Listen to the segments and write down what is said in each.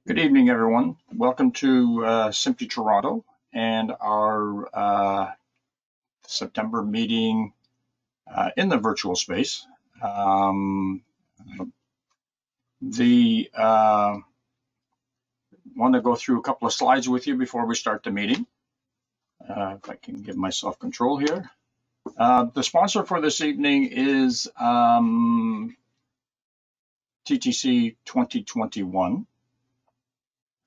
Good evening, everyone. Welcome to SMPTE Toronto and our September meeting in the virtual space. Want to go through a couple of slides with you before we start the meeting. If I can give myself control here. The sponsor for this evening is TTC 2021.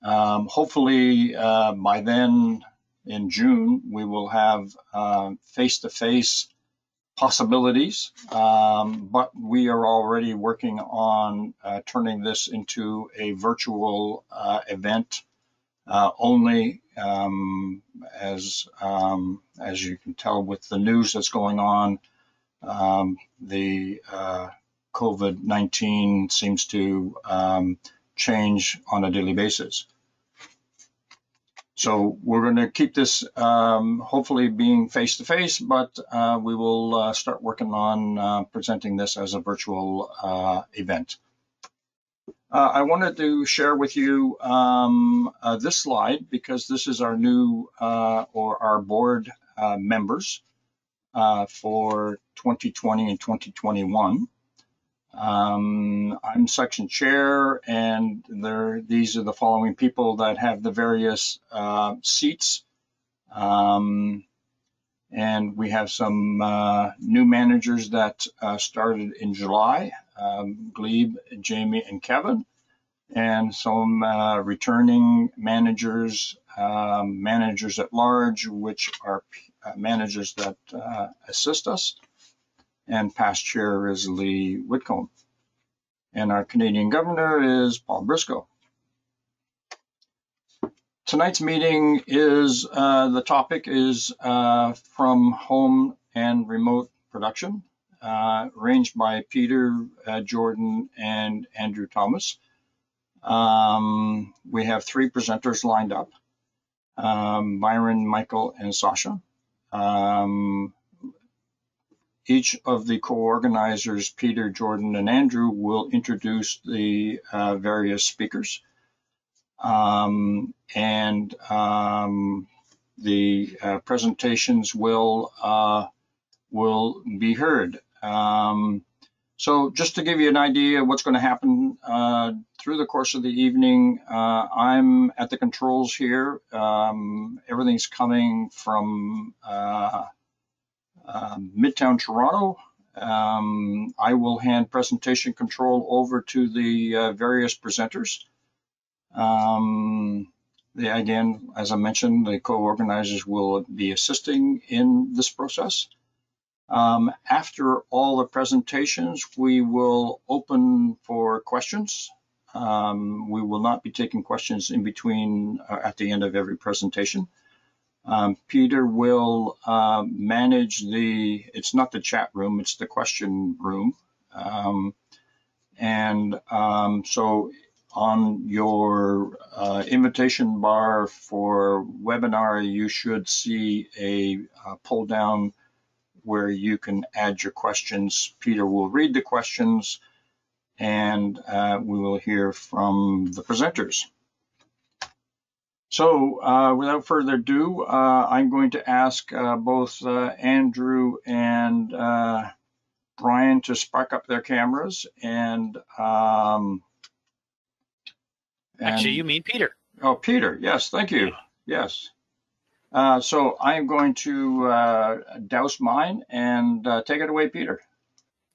Hopefully by then in June, we will have face-to-face possibilities, but we are already working on turning this into a virtual event only, as you can tell with the news that's going on. The COVID-19 seems to change on a daily basis. So we're going to keep this hopefully being face-to-face, but we will start working on presenting this as a virtual event. I wanted to share with you this slide because this is our new or our board members for 2020 and 2021. I'm section chair, and these are the following people that have the various seats. And we have some new managers that started in July, Glebe, Jamie, and Kevin, and some returning managers, managers at large, which are managers that assist us. And past chair is Lee Whitcomb. And our Canadian governor is Paul Briscoe. Tonight's meeting is, the topic is from home and remote production, arranged by Peter, Jordan, and Andrew Thomas. We have three presenters lined up, Byron, Michael, and Sasha. Each of the co-organizers, Peter, Jordan, and Andrew, will introduce the various speakers. The presentations will be heard. So just to give you an idea of what's going to happen through the course of the evening, I'm at the controls here. Everything's coming from Midtown Toronto. I will hand presentation control over to the various presenters. Again, as I mentioned, the co-organizers will be assisting in this process. After all the presentations, we will open for questions. We will not be taking questions in between at the end of every presentation. Peter will manage it's not the chat room, it's the question room. So on your invitation bar for webinar, you should see a pull down where you can add your questions. Peter will read the questions, and we will hear from the presenters. So without further ado, I'm going to ask both Andrew and Brian to spark up their cameras. And actually, you mean Peter. Oh, Peter. Yes, thank you. Yes. So I'm going to douse mine and take it away, Peter.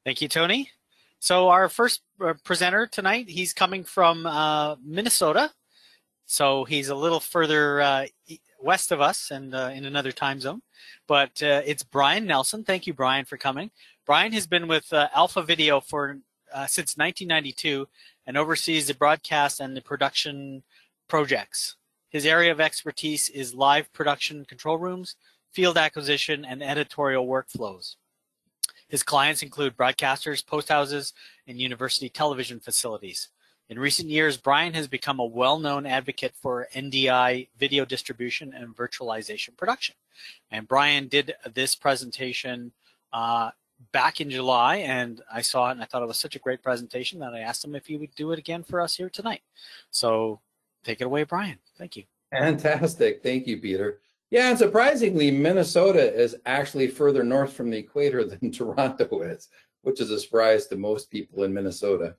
Thank you, Tony. So our first presenter tonight, he's coming from Minnesota. So he's a little further west of us and in another time zone. But it's Brian Nelson. Thank you, Brian, for coming. Brian has been with Alpha Video for since 1992 and oversees the broadcast and the production projects. His area of expertise is live production control rooms, field acquisition, and editorial workflows. His clients include broadcasters, post houses, and university television facilities. In recent years, Brian has become a well-known advocate for NDI video distribution and virtualization production. And Brian did this presentation back in July, and I saw it and I thought it was such a great presentation that I asked him if he would do it again for us here tonight. So Take it away, Brian. Thank you. Fantastic. Thank you, Peter. Yeah, and surprisingly, Minnesota is actually further north from the equator than Toronto is, which is a surprise to most people in Minnesota.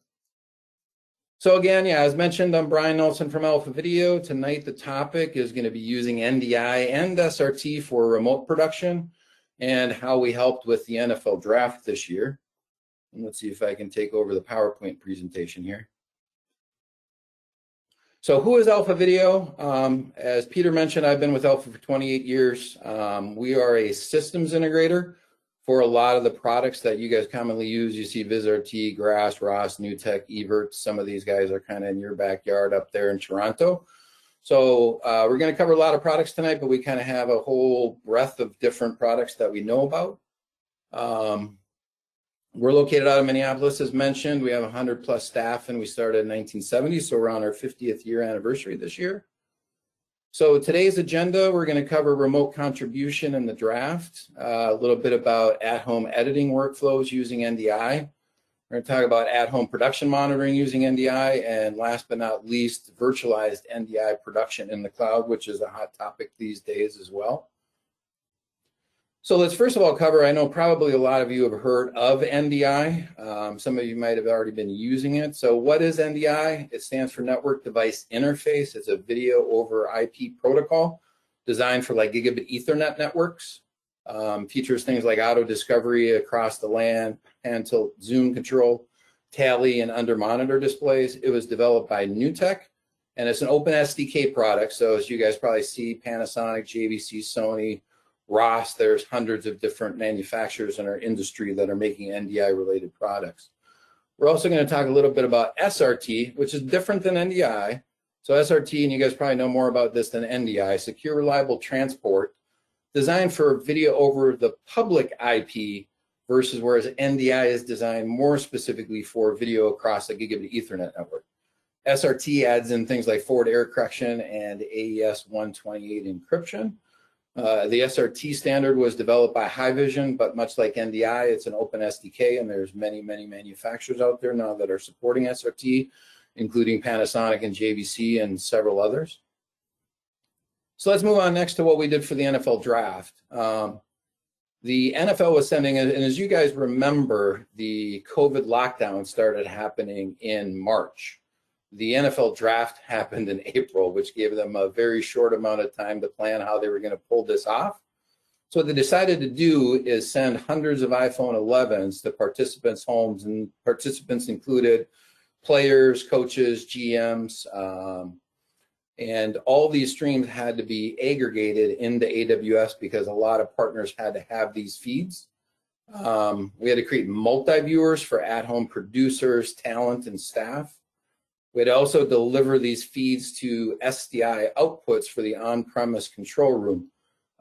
So again, yeah, as mentioned, I'm Brian Nelson from Alpha Video. Tonight, the topic is going to be using NDI and SRT for remote production and how we helped with the NFL draft this year. And let's see if I can take over the PowerPoint presentation here. So who is Alpha Video? As Peter mentioned, I've been with Alpha for 28 years. We are a systems integrator for a lot of the products that you guys commonly use. You see VizRT, Grass, Ross, NewTek, Evert. Some of these guys are kind of in your backyard up there in Toronto. So we're going to cover a lot of products tonight, but we kind of have a whole breadth of different products that we know about. We're located out of Minneapolis, as mentioned. We have 100+ staff, and we started in 1970, so we're on our 50th year anniversary this year. So today's agenda, we're going to cover remote contribution in the draft, a little bit about at-home editing workflows using NDI. We're going to talk about at-home production monitoring using NDI, and last but not least, virtualized NDI production in the cloud, which is a hot topic these days as well. So let's first of all cover, I know probably a lot of you have heard of NDI. Some of you might have already been using it. So what is NDI? It stands for Network Device Interface. It's a video over IP protocol designed for like gigabit Ethernet networks. Features things like auto discovery across the LAN, pan tilt zoom control, tally, and under monitor displays. It was developed by NewTek, and it's an open SDK product. So as you guys probably see, Panasonic, JVC, Sony, Ross, there's hundreds of different manufacturers in our industry that are making NDI related products. We're also going to talk a little bit about SRT, which is different than NDI. So SRT, and you guys probably know more about this than NDI, Secure Reliable Transport, designed for video over the public IP versus whereas NDI is designed more specifically for video across a gigabit Ethernet network. SRT adds in things like forward error correction and AES 128 encryption. The SRT standard was developed by Haivision, but much like NDI, it's an open SDK, and there's many, many manufacturers out there now that are supporting SRT, including Panasonic and JVC and several others. So let's move on next to what we did for the NFL draft. The NFL was sending, and as you guys remember, the COVID lockdown started happening in March. The NFL draft happened in April, which gave them a very short amount of time to plan how they were going to pull this off. So what they decided to do is send hundreds of iPhone 11s to participants' homes, and participants included players, coaches, GMs, and all these streams had to be aggregated into AWS because a lot of partners had to have these feeds. We had to create multi-viewers for at-home producers, talent, and staff. We'd also deliver these feeds to SDI outputs for the on-premise control room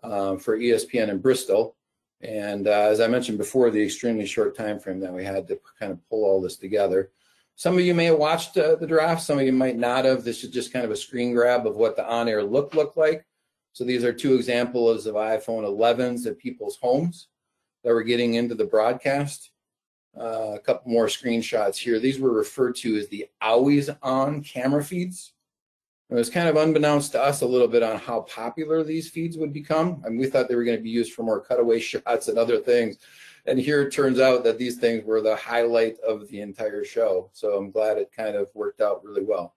for ESPN in Bristol. And as I mentioned before, the extremely short time frame that we had to kind of pull all this together. Some of you may have watched the draft, some of you might not have. This is just kind of a screen grab of what the on-air look like. So these are two examples of iPhone 11s at people's homes that were getting into the broadcast. A couple more screenshots here. These were referred to as the always on camera feeds. It was kind of unbeknownst to us a little bit on how popular these feeds would become. I mean, we thought they were going to be used for more cutaway shots and other things. And here it turns out that these things were the highlight of the entire show. So I'm glad it kind of worked out really well.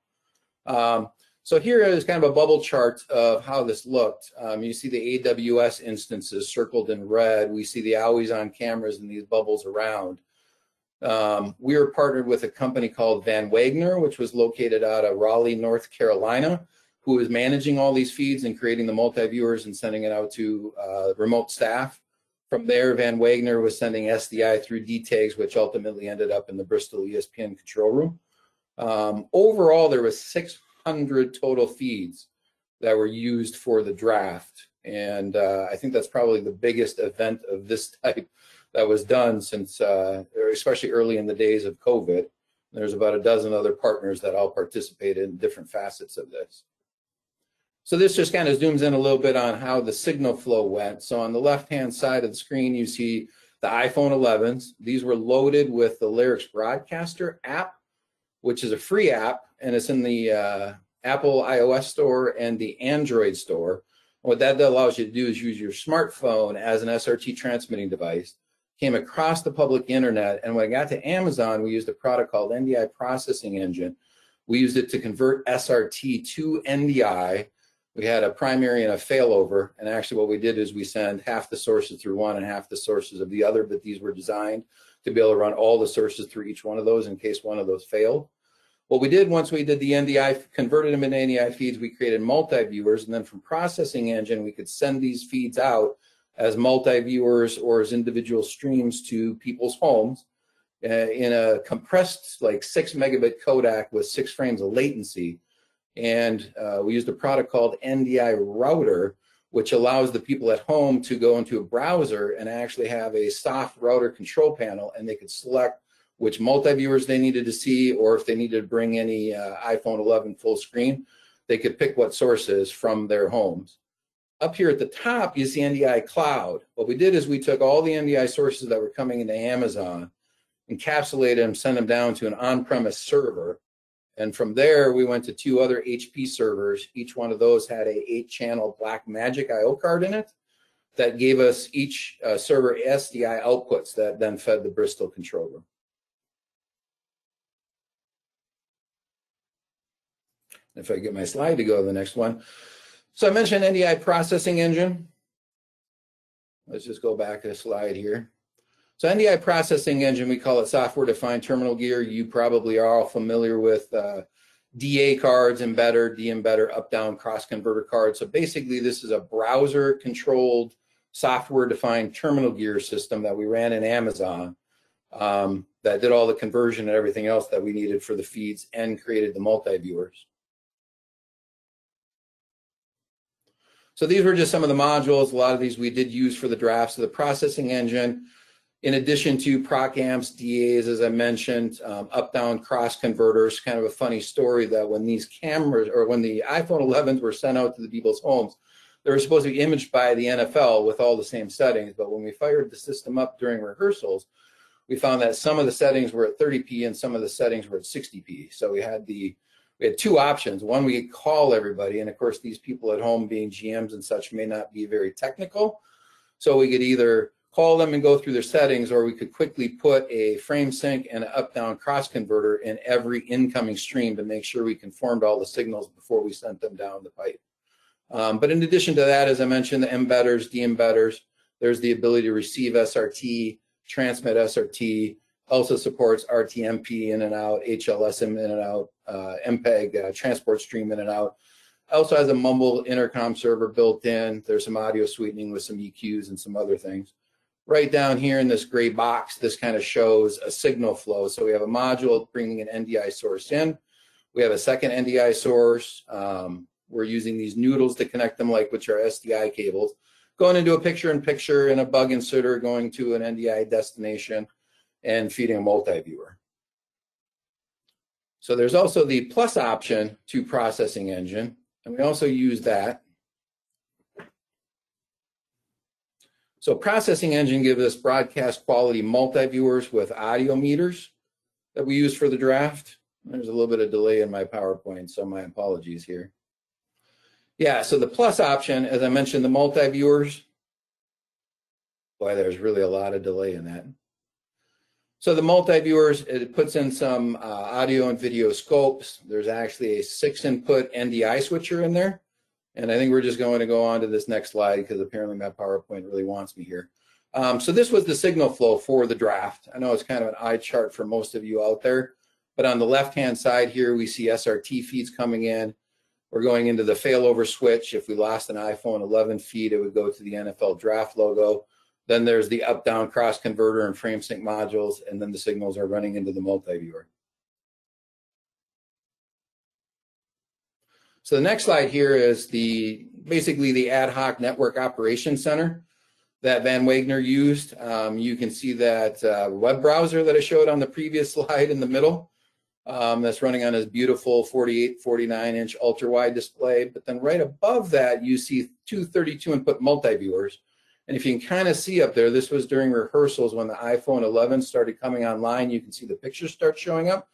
So here is kind of a bubble chart of how this looked. You see the AWS instances circled in red. We see the always on cameras and these bubbles around. We were partnered with a company called Van Wagner, which was located out of Raleigh, North Carolina, who is managing all these feeds and creating the multi-viewers and sending it out to remote staff. From there, Van Wagner was sending SDI through DTAGs, which ultimately ended up in the Bristol ESPN control room. Overall, there was 600 total feeds that were used for the draft. And I think that's probably the biggest event of this type that was done since, especially early in the days of COVID. There's about a dozen other partners that all participated in different facets of this. So this just kind of zooms in a little bit on how the signal flow went. So on the left-hand side of the screen, you see the iPhone 11s. These were loaded with the Lyrics Broadcaster app, which is a free app, and it's in the Apple iOS store and the Android store. What that allows you to do is use your smartphone as an SRT transmitting device. Came across the public internet, and when I got to Amazon, we used a product called NDI Processing Engine. We used it to convert SRT to NDI. We had a primary and a failover, and actually what we did is we send half the sources through one and half the sources of the other, but these were designed to be able to run all the sources through each one of those in case one of those failed. What we did once we did the NDI, converted them into NDI feeds, we created multi-viewers, and then from Processing Engine, we could send these feeds out as multi-viewers or as individual streams to people's homes in a compressed like 6 megabit codec with 6 frames of latency. And we used a product called NDI Router, which allows the people at home to go into a browser and actually have a soft router control panel, and they could select which multi-viewers they needed to see, or if they needed to bring any iPhone 11 full screen, they could pick what sources from their homes. Up here at the top, you see NDI Cloud. What we did is we took all the NDI sources that were coming into Amazon, encapsulated them, sent them down to an on-premise server, and from there we went to 2 other HP servers. Each one of those had a 8-channel Blackmagic I/O card in it that gave us each server SDI outputs that then fed the Bristol control room. If I get my slide to go to the next one. So I mentioned NDI Processing Engine. Let's just go back a slide here. So NDI Processing Engine, we call it software-defined terminal gear. You probably are all familiar with DA cards, embedder, de-embedder, up-down cross-converter cards. So basically this is a browser-controlled software-defined terminal gear system that we ran in Amazon that did all the conversion and everything else that we needed for the feeds and created the multi-viewers. So these were just some of the modules. A lot of these we did use for the drafts of the processing engine. In addition to proc amps, DAs, as I mentioned, up-down cross converters. Kind of a funny story that when these cameras, or when the iPhone 11s were sent out to the people's homes, they were supposed to be imaged by the NFL with all the same settings. But when we fired the system up during rehearsals, we found that some of the settings were at 30p and some of the settings were at 60p. So we had 2 options. One, we could call everybody, and of course these people at home being GMs and such may not be very technical. So we could either call them and go through their settings, or we could quickly put a frame sync and an up-down cross converter in every incoming stream to make sure we conformed all the signals before we sent them down the pipe. But in addition to that, as I mentioned, the embedders, de-embedders, there's the ability to receive SRT, transmit SRT, also supports RTMP in and out, HLSM in and out, MPEG transport stream in and out. Also has a mumble intercom server built in. There's some audio sweetening with some EQs and some other things. Right down here in this gray box, this kind of shows a signal flow. So we have a module bringing an NDI source in. We have a second NDI source. We're using these noodles to connect them, like which are SDI cables, going into a picture-in-picture and a bug inserter going to an NDI destination and feeding a multi-viewer. So there's also the plus option to Processing Engine, and we also use that. So Processing Engine gives us broadcast quality multi-viewers with audio meters that we use for the draft. There's a little bit of delay in my PowerPoint, so my apologies here. Yeah, so the plus option, as I mentioned, the multi-viewers. Boy, there's really a lot of delay in that. So the multi-viewers, it puts in some audio and video scopes. There's actually a 6-input NDI switcher in there. And I think we're just going to go on to this next slide because apparently my PowerPoint really wants me here. So this was the signal flow for the draft. I know it's kind of an eye chart for most of you out there, but on the left-hand side here, we see SRT feeds coming in. We're going into the failover switch. If we lost an iPhone 11 feed, it would go to the NFL draft logo. Then there's the up-down cross converter and frame sync modules, and then the signals are running into the multi-viewer. So the next slide here is basically the ad hoc network operations center that Van Wagner used. You can see that web browser that I showed on the previous slide in the middle. That's running on his beautiful 48, 49-inch ultra-wide display. But then right above that, you see 2 32-input multi-viewers. And if you can kind of see up there, this was during rehearsals when the iPhone 11 started coming online. You can see the pictures start showing up.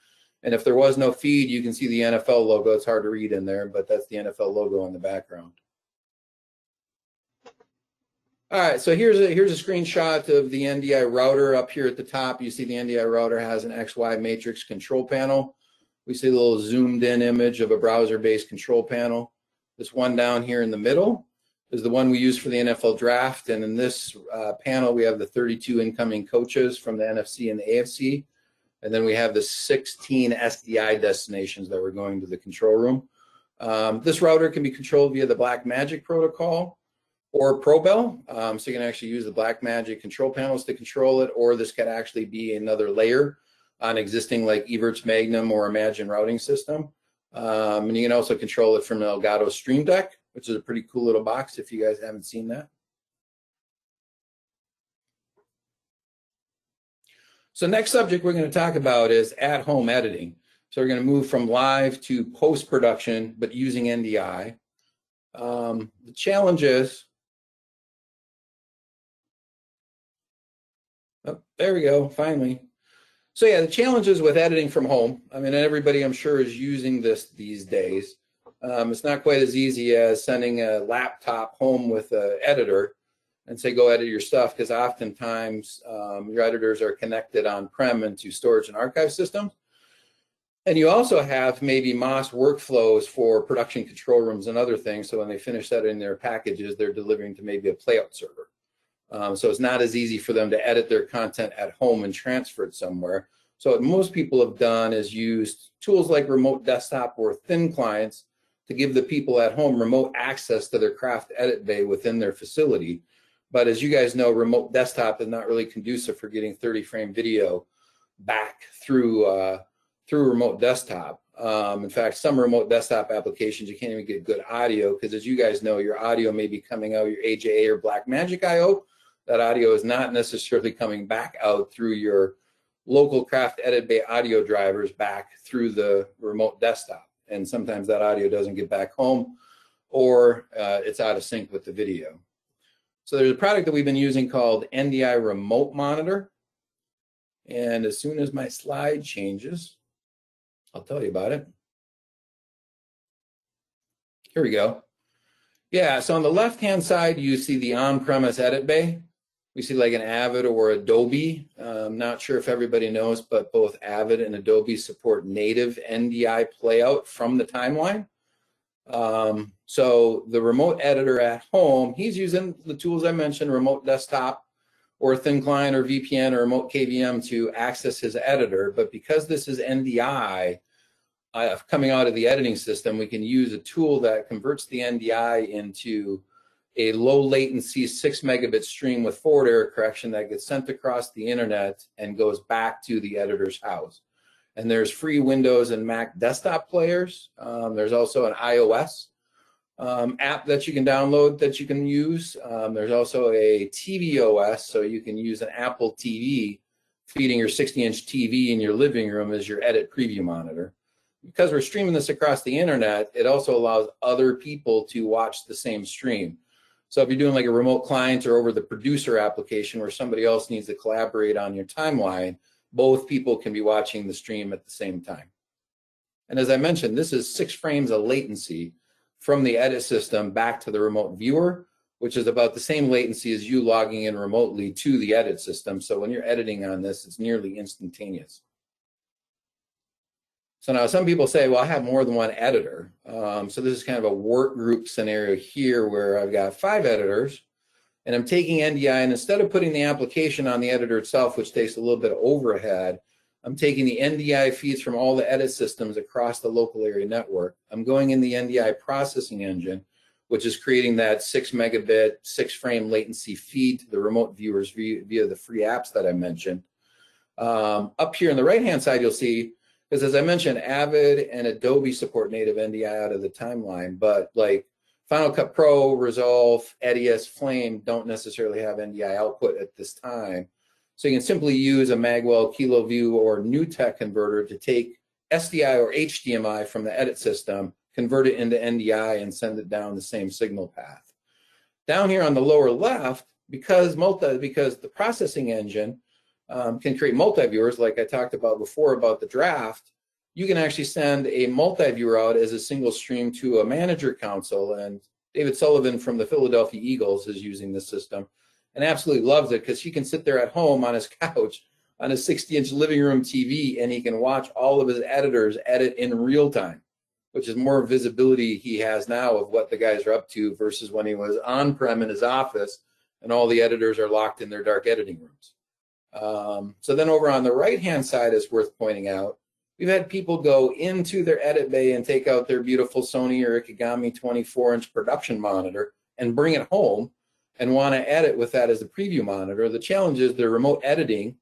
And if there was no feed, you can see the NFL logo. It's hard to read in there, but that's the NFL logo in the background. All right, so here's a screenshot of the NDI router. Up here at the top, you see the NDI router has an XY matrix control panel. We see a little zoomed in image of a browser-based control panel. This one down here in the middle is the one we use for the NFL draft. And in this panel, we have the 32 incoming coaches from the NFC and the AFC. And then we have the 16 SDI destinations that we're going to the control room. This router can be controlled via the Blackmagic protocol or ProBell. So you can actually use the Blackmagic control panels to control it, or this could actually be another layer on existing like Evertz Magnum or Imagine routing system. And you can also control it from the Elgato Stream Deck, which is a pretty cool little box if you guys haven't seen that. So next subject we're going to talk about is at-home editing. So we're going to move from live to post-production, but using NDI. The challenge is, oh, there we go, finally. So yeah, the challenges with editing from home, I mean, everybody I'm sure is using this these days. It's not quite as easy as sending a laptop home with an editor and say, go edit your stuff, because oftentimes your editors are connected on-prem into storage and archive systems. And you also have maybe MOS workflows for production control rooms and other things. So when they finish editing their packages, they're delivering to maybe a playout server. So it's not as easy for them to edit their content at home and transfer it somewhere. So what most people have done is used tools like remote desktop or thin clients to give the people at home remote access to their craft edit bay within their facility. But as you guys know, remote desktop is not really conducive for getting 30-frame video back through remote desktop. In fact, some remote desktop applications, you can't even get good audio because, as you guys know, your audio may be coming out your AJA or Blackmagic I/O. That audio is not necessarily coming back out through your local craft edit bay audio drivers back through the remote desktop. And sometimes that audio doesn't get back home, or it's out of sync with the video. So there's a product that we've been using called NDI Remote Monitor. And as soon as my slide changes, I'll tell you about it. Here we go. Yeah, so on the left-hand side, you see the on-premise edit bay. We see like an Avid or Adobe. I'm not sure if everybody knows, but both Avid and Adobe support native NDI playout from the timeline. So the remote editor at home, he's using the tools I mentioned, remote desktop or thin client or VPN or remote KVM to access his editor. But because this is NDI coming out of the editing system, we can use a tool that converts the NDI into a low latency 6 megabit stream with forward error correction that gets sent across the internet and goes back to the editor's house. And there's free Windows and Mac desktop players. There's also an iOS app that you can download that you can use. There's also a TV OS, so you can use an Apple TV feeding your 60-inch TV in your living room as your edit preview monitor. Because we're streaming this across the internet, it also allows other people to watch the same stream. So if you're doing like a remote client or over the producer application where somebody else needs to collaborate on your timeline, both people can be watching the stream at the same time. And as I mentioned, this is 6 frames of latency from the edit system back to the remote viewer, which is about the same latency as you logging in remotely to the edit system. So when you're editing on this, it's nearly instantaneous. So now some people say, well, I have more than one editor. So this is kind of a work group scenario here where I've got 5 editors and I'm taking NDI, and instead of putting the application on the editor itself, which takes a little bit of overhead, I'm taking the NDI feeds from all the edit systems across the local area network. I'm going in the NDI Processing Engine, which is creating that 6 megabit, 6 frame latency feed to the remote viewers via the free apps that I mentioned. Up here on the right-hand side, you'll see, because as I mentioned, Avid and Adobe support native NDI out of the timeline, but like Final Cut Pro, Resolve, EDIUS, Flame don't necessarily have NDI output at this time. So you can simply use a Magwell, KiloView, or NewTek converter to take SDI or HDMI from the edit system, convert it into NDI, and send it down the same signal path. Down here on the lower left, because the processing engine can create multi-viewers, like I talked about before about the draft, you can actually send a multi-viewer out as a single stream to a manager console. And David Sullivan from the Philadelphia Eagles is using this system and absolutely loves it because he can sit there at home on his couch on a 60-inch living room TV, and he can watch all of his editors edit in real time, which is more visibility he has now of what the guys are up to versus when he was on-prem in his office and all the editors are locked in their dark editing rooms. So then over on the right-hand side is worth pointing out, we've had people go into their edit bay and take out their beautiful Sony or Ikegami 24-inch production monitor and bring it home and want to edit with that as a preview monitor. The challenge is the remote editing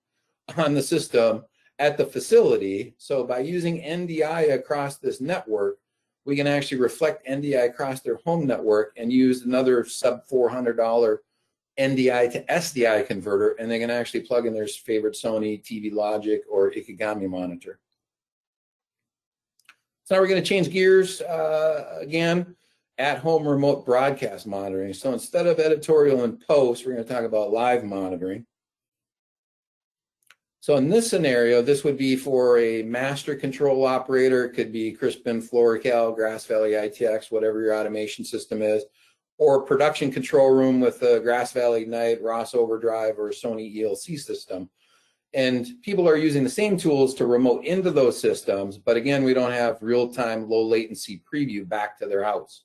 on the system at the facility. So by using NDI across this network, we can actually reflect NDI across their home network and use another sub $400 NDI to SDI converter, and they can actually plug in their favorite Sony, TV Logic, or Ikegami monitor. So now we're going to change gears again, at-home remote broadcast monitoring. So instead of editorial and post, we're going to talk about live monitoring. So in this scenario, this would be for a master control operator. It could be Crispin, Florical, Grass Valley ITX, whatever your automation system is, or production control room with a Grass Valley Ignite, Ross Overdrive, or Sony ELC system. And people are using the same tools to remote into those systems, but again, we don't have real-time, low latency preview back to their house.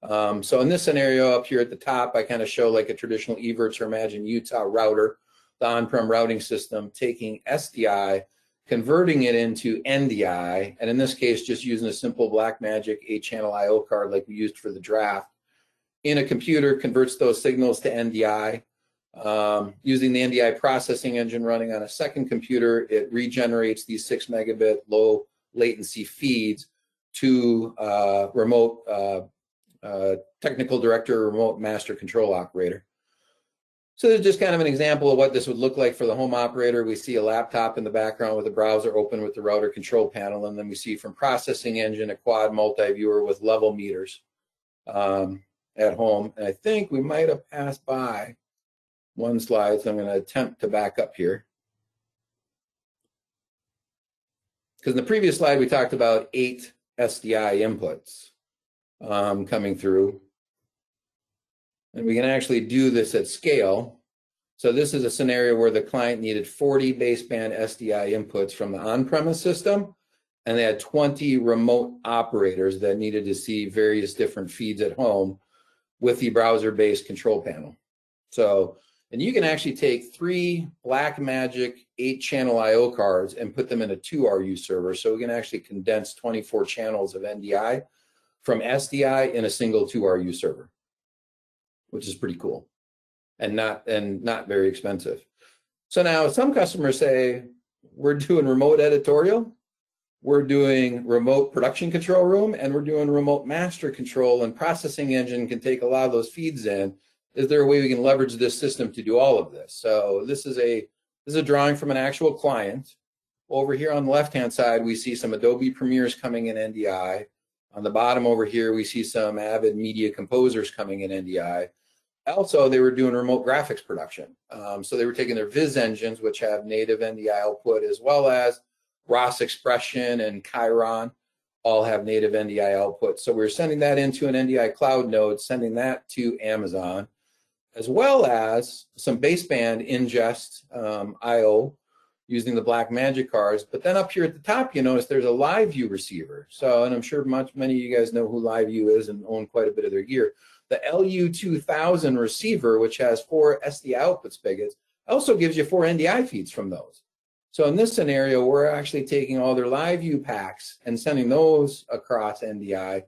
So in this scenario up here at the top, I kind of show like a traditional Evertz or Imagine Utah router, the on-prem routing system, taking SDI, converting it into NDI, and in this case, just using a simple Blackmagic 8-channel I/O card like we used for the draft. In a computer, converts those signals to NDI. Using the NDI Processing Engine running on a second computer, it regenerates these 6 megabit low latency feeds to remote technical director or remote master control operator. So there's just kind of an example of what this would look like for the home operator. We see a laptop in the background with a browser open with the router control panel, and then we see from Processing Engine a quad multi-viewer with level meters at home. And I think we might have passed by one slide, so I'm going to attempt to back up here. Because in the previous slide, we talked about 8 SDI inputs coming through. And we can actually do this at scale. So this is a scenario where the client needed 40 baseband SDI inputs from the on-premise system, and they had 20 remote operators that needed to see various different feeds at home with the browser-based control panel. So, and you can actually take 3 Blackmagic 8-channel I/O cards and put them in a 2RU server. So we can actually condense 24 channels of NDI from SDI in a single 2RU server, which is pretty cool and not very expensive. So now some customers say, we're doing remote editorial, we're doing remote production control room, and we're doing remote master control, and Processing Engine can take a lot of those feeds in. Is there a way we can leverage this system to do all of this? So this is a drawing from an actual client. Over here on the left-hand side, we see some Adobe Premieres coming in NDI. On the bottom over here, we see some Avid Media Composers coming in NDI. Also, they were doing remote graphics production. So they were taking their Viz engines, which have native NDI output, as well as Ross Expression and Chiron, all have native NDI output. So we're sending that into an NDI cloud node, sending that to Amazon, as well as some baseband ingest I/O using the Blackmagic cards. But then up here at the top, you notice there's a LiveView receiver. So, and I'm sure many of you guys know who LiveView is and own quite a bit of their gear. The LU2000 receiver, which has 4 SDI output spigots, also gives you 4 NDI feeds from those. So in this scenario, we're actually taking all their LiveView packs and sending those across NDI,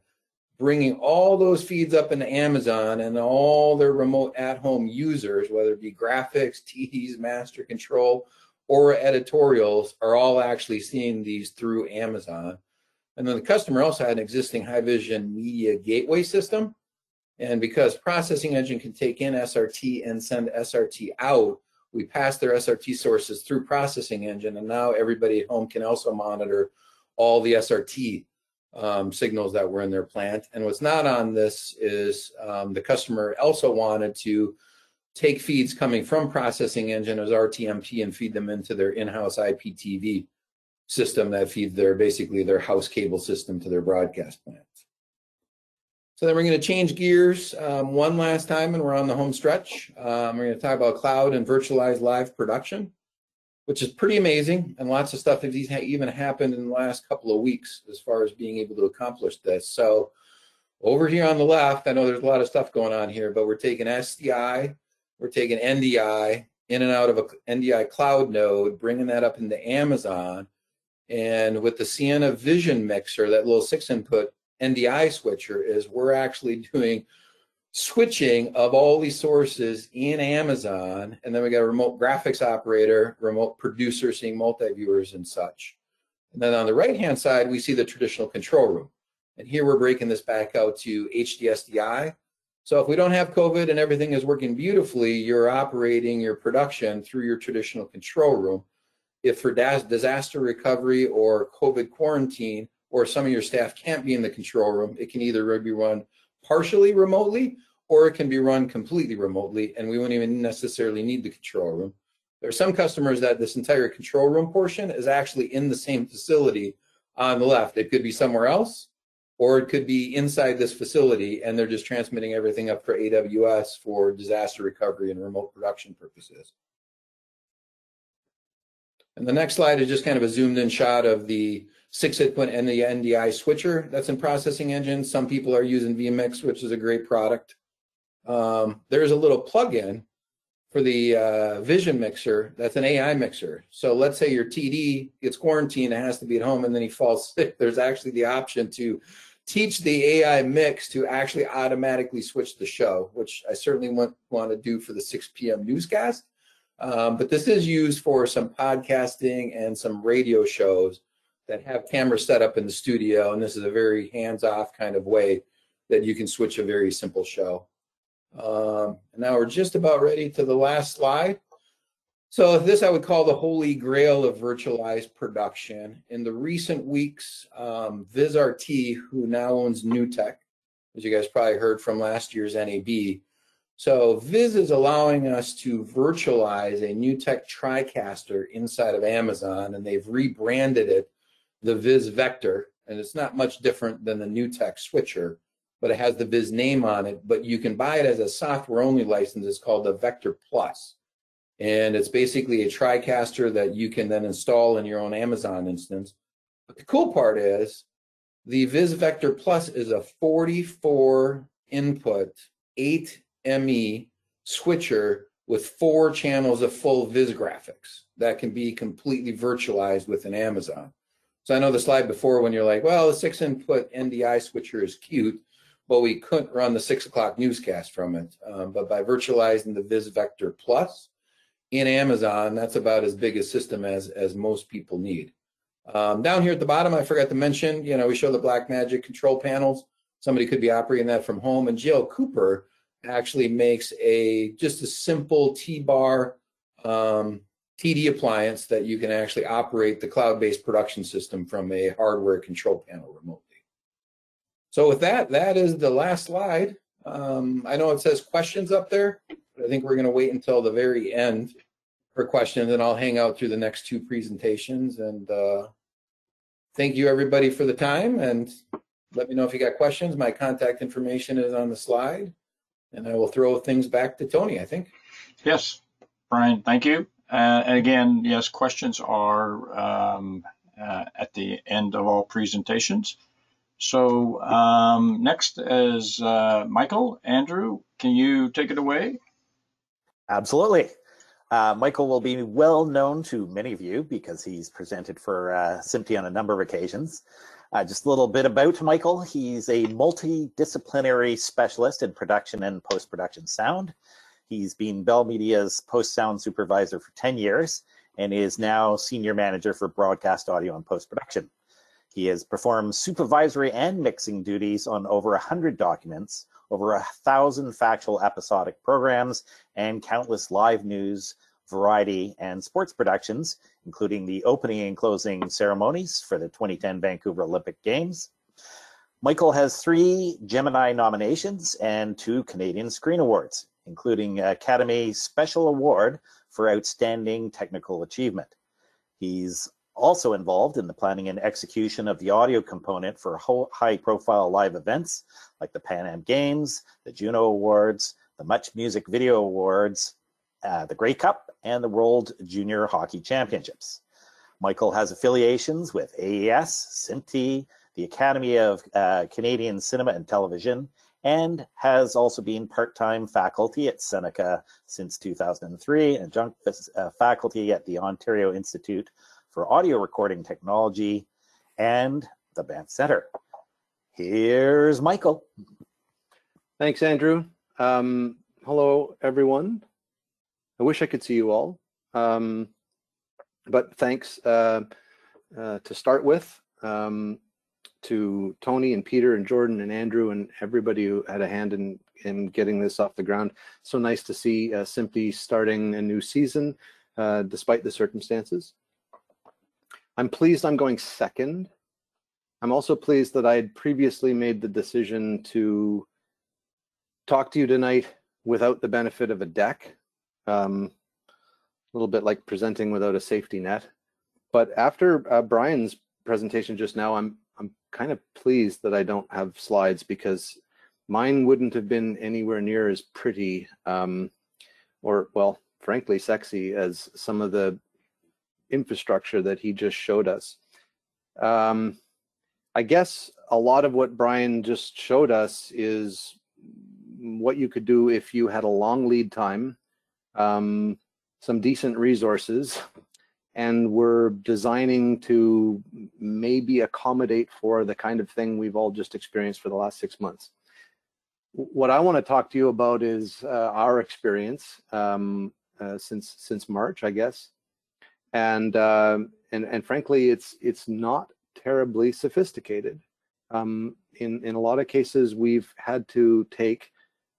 bringing all those feeds up into Amazon, and all their remote at-home users, whether it be graphics, TDs, master control, or editorials, are all actually seeing these through Amazon. And then the customer also had an existing Haivision media gateway system. And because Processing Engine can take in SRT and send SRT out, we pass their SRT sources through Processing Engine, and now everybody at home can also monitor all the SRT signals that were in their plant. And what's not on this is the customer also wanted to take feeds coming from Processing Engine as RTMP and feed them into their in-house IPTV. system that feeds basically their house cable system to their broadcast plants. So then we're going to change gears one last time, and we're on the home stretch. We're going to talk about cloud and virtualized live production, which is pretty amazing, and lots of stuff has even happened in the last couple of weeks as far as being able to accomplish this. So over here on the left, I know there's a lot of stuff going on here, but we're taking SDI, we're taking NDI in and out of an NDI cloud node, bringing that up into Amazon, and with the Sienna Vision Mixer, that little 6-input NDI switcher, is we're actually doing switching of all these sources in Amazon, and then we got a remote graphics operator, remote producer seeing multi-viewers and such. And then on the right-hand side, we see the traditional control room. And here we're breaking this back out to HDSDI. So if we don't have COVID and everything is working beautifully, you're operating your production through your traditional control room. If for disaster recovery or COVID quarantine, or some of your staff can't be in the control room, it can either be run partially remotely, or it can be run completely remotely, and we wouldn't even necessarily need the control room. There are some customers that this entire control room portion is actually in the same facility on the left. It could be somewhere else, or it could be inside this facility, and they're just transmitting everything up for AWS for disaster recovery and remote production purposes. And the next slide is just kind of a zoomed in shot of the 6-input and the NDI switcher that's in Processing Engine. Some people are using vMix, which is a great product. There's a little plugin for the Vision Mixer that's an AI mixer. So let's say your TD gets quarantined and has to be at home and then he falls sick. There's actually the option to teach the AI mix to actually automatically switch the show, which I certainly want to do for the 6 p.m. newscast. But this is used for some podcasting and some radio shows that have cameras set up in the studio, and this is a very hands-off kind of way that you can switch a very simple show. And now we're just about ready to the last slide. So this I would call the holy grail of virtualized production. In the recent weeks, VizRT, who now owns NewTek, as you guys probably heard from last year's NAB, so Viz is allowing us to virtualize a NewTek TriCaster inside of Amazon, and they've rebranded it the Viz Vector, and it's not much different than the NewTek switcher, but it has the Viz name on it, but you can buy it as a software-only license. It's called the Vector Plus, and it's basically a TriCaster that you can then install in your own Amazon instance. But the cool part is the Viz Vector Plus is a 44-input, 8ME switcher with 4 channels of full Viz graphics that can be completely virtualized within Amazon. So I know the slide before when you're like, well, the 6-input NDI switcher is cute, but we couldn't run the 6 o'clock newscast from it. But by virtualizing the Viz Vector Plus in Amazon, that's about as big a system as most people need. Down here at the bottom, I forgot to mention, we show the Blackmagic control panels. Somebody could be operating that from home, and GL Cooper actually makes just a simple T-bar TD appliance that you can actually operate the cloud-based production system from a hardware control panel remotely. So with that, that is the last slide. I know it says questions up there, but I think we're going to wait until the very end for questions, and I'll hang out through the next 2 presentations. And thank you, everybody, for the time, and let me know if you got questions. My contact information is on the slide, and I will throw things back to Tony, I think. Yes, Brian, thank you. And again, yes, questions are at the end of all presentations. So next is Michael. Andrew, can you take it away? Absolutely. Michael will be well known to many of you because he's presented for SMPTE on a number of occasions. Just a little bit about Michael. He's a multidisciplinary specialist in production and post-production sound. He's been Bell Media's post-sound supervisor for 10 years and is now senior manager for broadcast audio and post-production. He has performed supervisory and mixing duties on over 100 documents, over 1,000 factual episodic programs, and countless live news, variety, and sports productions, including the opening and closing ceremonies for the 2010 Vancouver Olympic Games. Michael has 3 Gemini nominations and 2 Canadian Screen Awards, including Academy Special Award for Outstanding Technical Achievement. He's also involved in the planning and execution of the audio component for high-profile live events like the Pan Am Games, the Juno Awards, the Much Music Video Awards, the Grey Cup, and the World Junior Hockey Championships. Michael has affiliations with AES, SMPTE, the Academy of Canadian Cinema and Television, and has also been part-time faculty at Seneca since 2003 and adjunct faculty at the Ontario Institute for Audio Recording Technology and the Banff Centre. Here's Michael. Thanks, Andrew. Hello, everyone. I wish I could see you all, but thanks to start with to Tony and Peter and Jordan and Andrew and everybody who had a hand in getting this off the ground. So nice to see SMPTE starting a new season despite the circumstances. I'm pleased I'm going second. I'm also pleased that I had previously made the decision to talk to you tonight without the benefit of a deck. A little bit like presenting without a safety net. But after Brian's presentation just now, I'm kind of pleased that I don't have slides, because mine wouldn't have been anywhere near as pretty or, well, frankly, sexy as some of the infrastructure that he just showed us. I guess a lot of what Brian just showed us is what you could do if you had a long lead time, some decent resources, and we're designing to maybe accommodate for the kind of thing we've all just experienced for the last 6 months. What I want to talk to you about is our experience since March, I guess, and frankly, it's not terribly sophisticated. In a lot of cases, we've had to take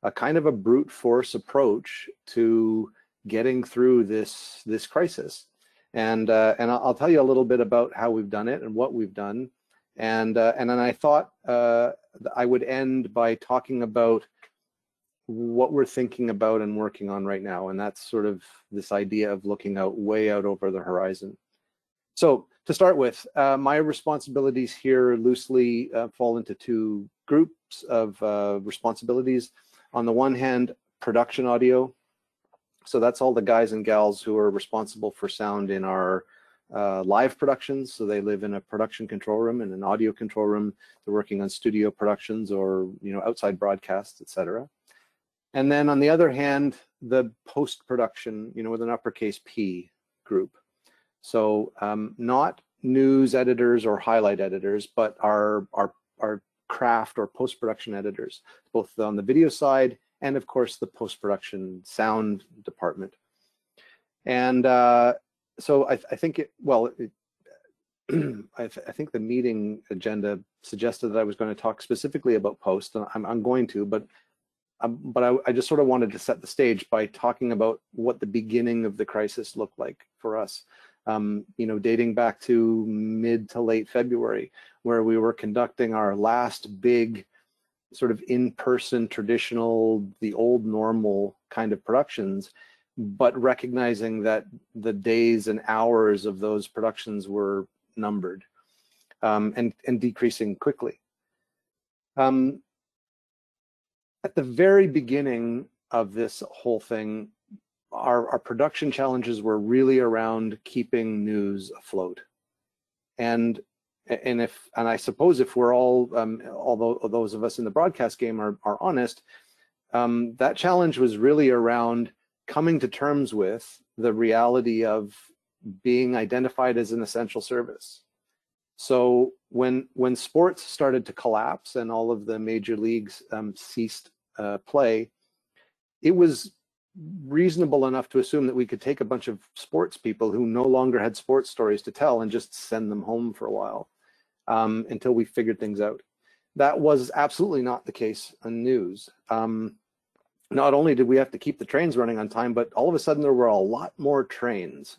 a kind of a brute force approach to getting through this crisis. And I'll tell you a little bit about how we've done it and what we've done. And then I thought I would end by talking about what we're thinking about and working on right now. And that's sort of this idea of looking out way out over the horizon. So to start with, my responsibilities here loosely fall into two groups of responsibilities. On the one hand, production audio. So that's all the guys and gals who are responsible for sound in our live productions. So they live in a production control room and an audio control room. They're working on studio productions or outside broadcasts, etc. And then on the other hand, the post-production, with an uppercase P group. So not news editors or highlight editors, but our craft or post-production editors, both on the video side and of course the post-production sound department. And so I think I think the meeting agenda suggested that I was going to talk specifically about post, and I'm going to, but I just sort of wanted to set the stage by talking about what the beginning of the crisis looked like for us. Dating back to mid to late February, where we were conducting our last big sort of in-person, traditional, the old normal kind of productions, but recognizing that the days and hours of those productions were numbered and decreasing quickly. At the very beginning of this whole thing, our production challenges were really around keeping news afloat. And I suppose if we're all, although those of us in the broadcast game are honest, that challenge was really around coming to terms with the reality of being identified as an essential service. So when sports started to collapse and all of the major leagues ceased play, it was reasonable enough to assume that we could take a bunch of sports people who no longer had sports stories to tell and just send them home for a while until we figured things out. That was absolutely not the case in news. Not only did we have to keep the trains running on time, but all of a sudden there were a lot more trains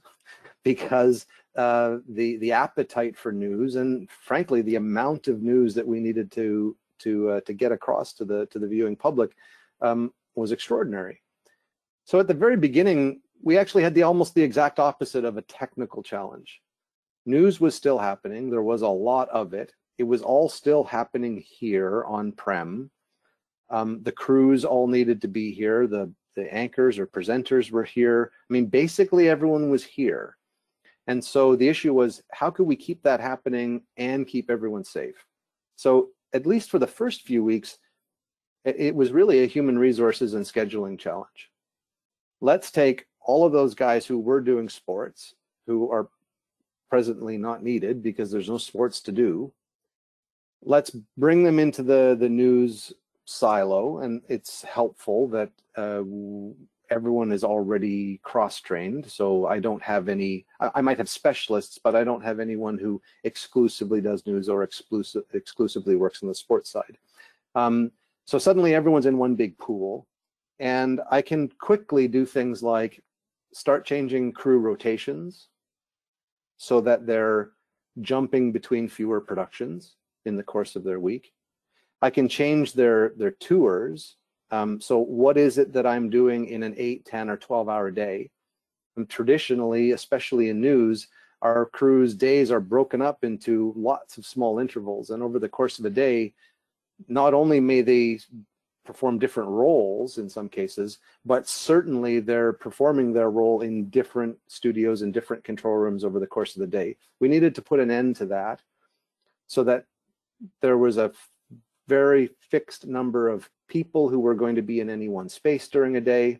because the appetite for news and frankly the amount of news that we needed to get across to the viewing public was extraordinary. So at the very beginning, we actually had almost the exact opposite of a technical challenge. News was still happening. There was a lot of it. It was all still happening here on-prem. The crews all needed to be here. The anchors or presenters were here. I mean, basically everyone was here. And so the issue was, how could we keep that happening and keep everyone safe? So at least for the first few weeks, it was really a human resources and scheduling challenge. Let's take all of those guys who were doing sports, who are presently not needed because there's no sports to do. Let's bring them into the news silo, and it's helpful that everyone is already cross-trained. So I don't have any, I might have specialists, but I don't have anyone who exclusively does news or exclusively works on the sports side. So suddenly everyone's in one big pool, and I can quickly do things like start changing crew rotations so that they're jumping between fewer productions in the course of their week. I can change their tours. So what is it that I'm doing in an 8, 10, or 12-hour day? And traditionally, especially in news, our crews' days are broken up into lots of small intervals. And over the course of a day, not only may they perform different roles in some cases, but certainly they're performing their role in different studios and different control rooms over the course of the day. We needed to put an end to that so that there was a very fixed number of people who were going to be in any one space during a day.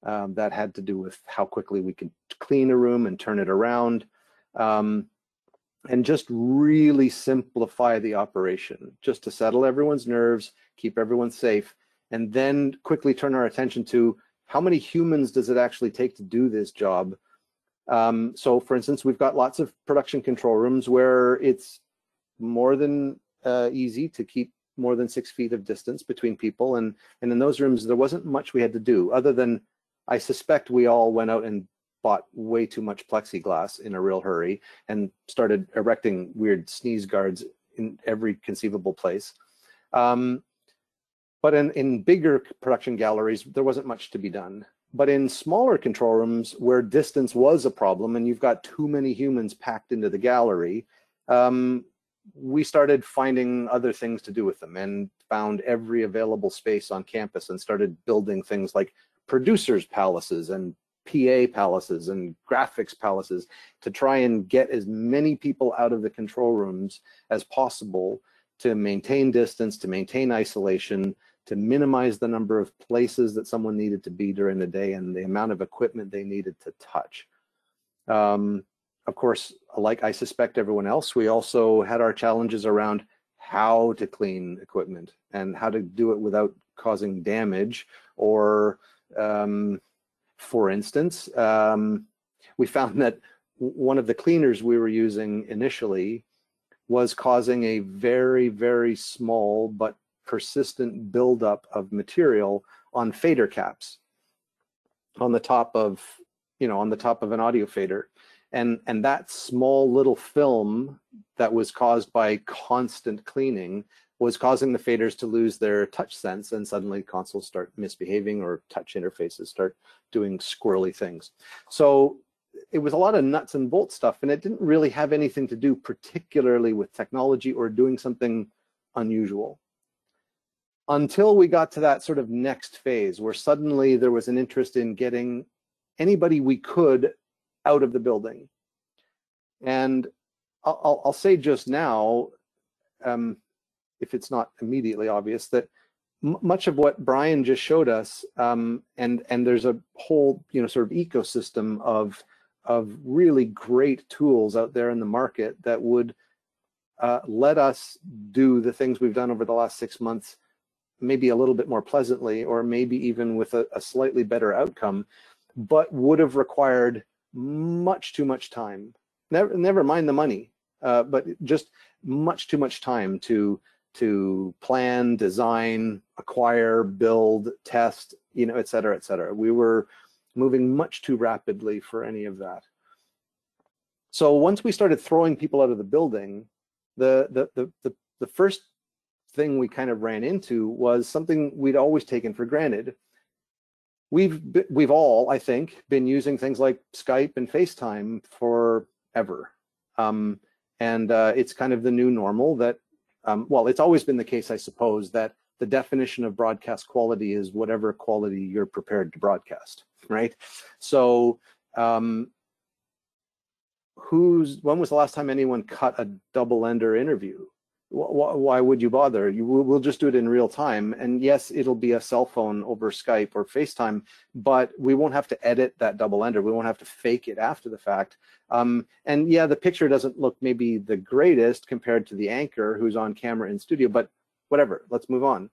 That had to do with how quickly we could clean a room and turn it around, and just really simplify the operation, just to settle everyone's nerves, keep everyone safe, and then quickly turn our attention to how many humans does it actually take to do this job. So for instance, we've got lots of production control rooms where it's more than easy to keep more than 6 feet of distance between people, and in those rooms there wasn't much we had to do other than, I suspect we all went out and bought way too much plexiglass in a real hurry and started erecting weird sneeze guards in every conceivable place. But in bigger production galleries, there wasn't much to be done. But in smaller control rooms where distance was a problem and you've got too many humans packed into the gallery, we started finding other things to do with them and found every available space on campus and started building things like producers' palaces and PA palaces and graphics palaces to try and get as many people out of the control rooms as possible to maintain distance, to maintain isolation, to minimize the number of places that someone needed to be during the day and the amount of equipment they needed to touch. Of course, like I suspect everyone else, we also had our challenges around how to clean equipment and how to do it without causing damage. Or, for instance, we found that one of the cleaners we were using initially was causing a very, very small but persistent buildup of material on fader caps on the top of, on the top of an audio fader. And that small little film that was caused by constant cleaning was causing the faders to lose their touch sense, and suddenly consoles start misbehaving or touch interfaces start doing squirrely things. So it was a lot of nuts and bolts stuff, and it didn't really have anything to do particularly with technology or doing something unusual. Until we got to that sort of next phase where suddenly there was an interest in getting anybody we could out of the building. And I'll say just now, if it's not immediately obvious, that much of what Brian just showed us, and there's a whole sort of ecosystem of really great tools out there in the market that would let us do the things we've done over the last 6 months, maybe a little bit more pleasantly, or maybe even with a slightly better outcome, but would have required much too much time. Never mind the money, but just much too much time to plan, design, acquire, build, test, et cetera, et cetera. We were moving much too rapidly for any of that. So once we started throwing people out of the building, the first thing we kind of ran into was something we'd always taken for granted. We've all, I think, been using things like Skype and FaceTime forever. It's kind of the new normal that, well, it's always been the case, I suppose, that the definition of broadcast quality is whatever quality you're prepared to broadcast, right? So when was the last time anyone cut a double-ender interview? Why would you bother? We'll just do it in real time. And yes, it'll be a cell phone over Skype or FaceTime, but we won't have to edit that double-ender. We won't have to fake it after the fact. And yeah, the picture doesn't look maybe the greatest compared to the anchor who's on camera in studio, but whatever, let's move on.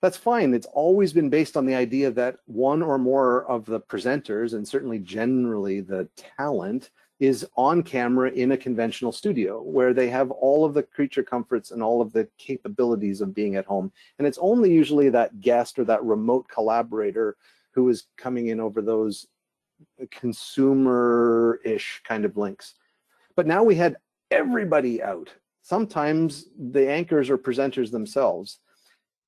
That's fine. It's always been based on the idea that one or more of the presenters, and certainly generally the talent, is on camera in a conventional studio where they have all of the creature comforts and all of the capabilities of being at home. And it's only usually that guest or that remote collaborator who is coming in over those consumer-ish kind of links. But now we had everybody out, sometimes the anchors or presenters themselves.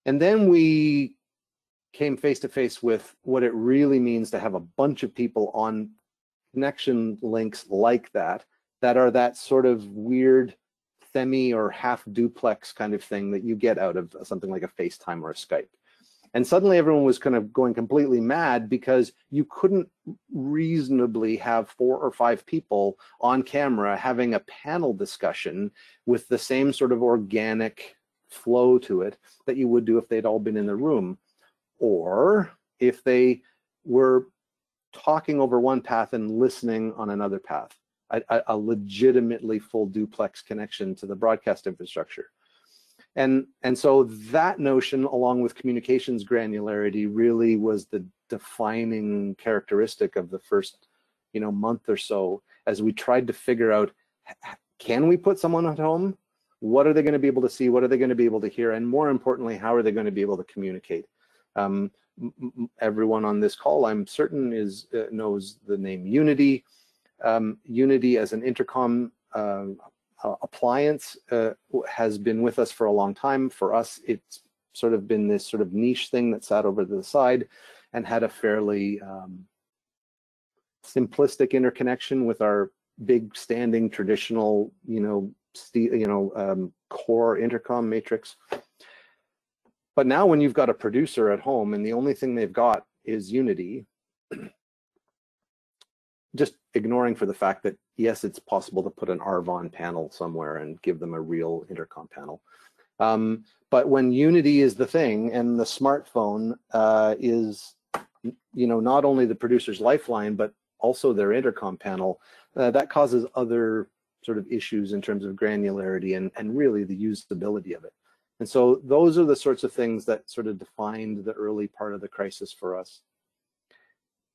And then we came face to face with what it really means to have a bunch of people on connection links like that are that sort of weird semi or half duplex kind of thing that you get out of something like a FaceTime or a Skype. And suddenly everyone was kind of going completely mad because you couldn't reasonably have 4 or 5 people on camera having a panel discussion with the same sort of organic flow to it that you would do if they'd all been in the room, or if they were talking over one path and listening on another path, a legitimately full duplex connection to the broadcast infrastructure. And so that notion, along with communications granularity, really was the defining characteristic of the first, month or so, as we tried to figure out, can we put someone at home? What are they going to be able to see? What are they going to be able to hear? And more importantly, how are they going to be able to communicate? Everyone on this call, I'm certain, knows the name Unity. Unity as an intercom appliance has been with us for a long time. For us, it's sort of been this sort of niche thing that sat over to the side and had a fairly simplistic interconnection with our big standing traditional, core intercom matrix. But now when you've got a producer at home and the only thing they've got is Unity, just ignoring for the fact that, yes, it's possible to put an Arvon panel somewhere and give them a real intercom panel. But when Unity is the thing and the smartphone is, not only the producer's lifeline, but also their intercom panel, that causes other sort of issues in terms of granularity and really the usability of it. And so those are the sorts of things that sort of defined the early part of the crisis for us.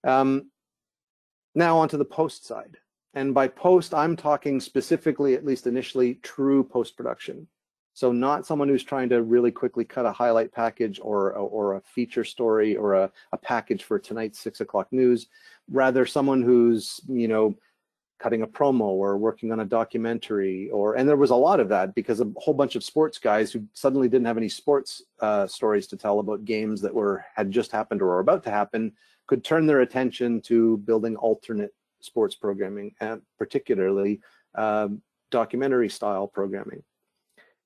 Now onto the post side. And by post, I'm talking specifically, at least initially, true post-production. So not someone who's trying to really quickly cut a highlight package or a feature story or a package for tonight's 6 o'clock news. Rather, someone who's, cutting a promo or working on a documentary, and there was a lot of that because a whole bunch of sports guys who suddenly didn't have any sports stories to tell about games that had just happened or were about to happen could turn their attention to building alternate sports programming, and particularly documentary style programming.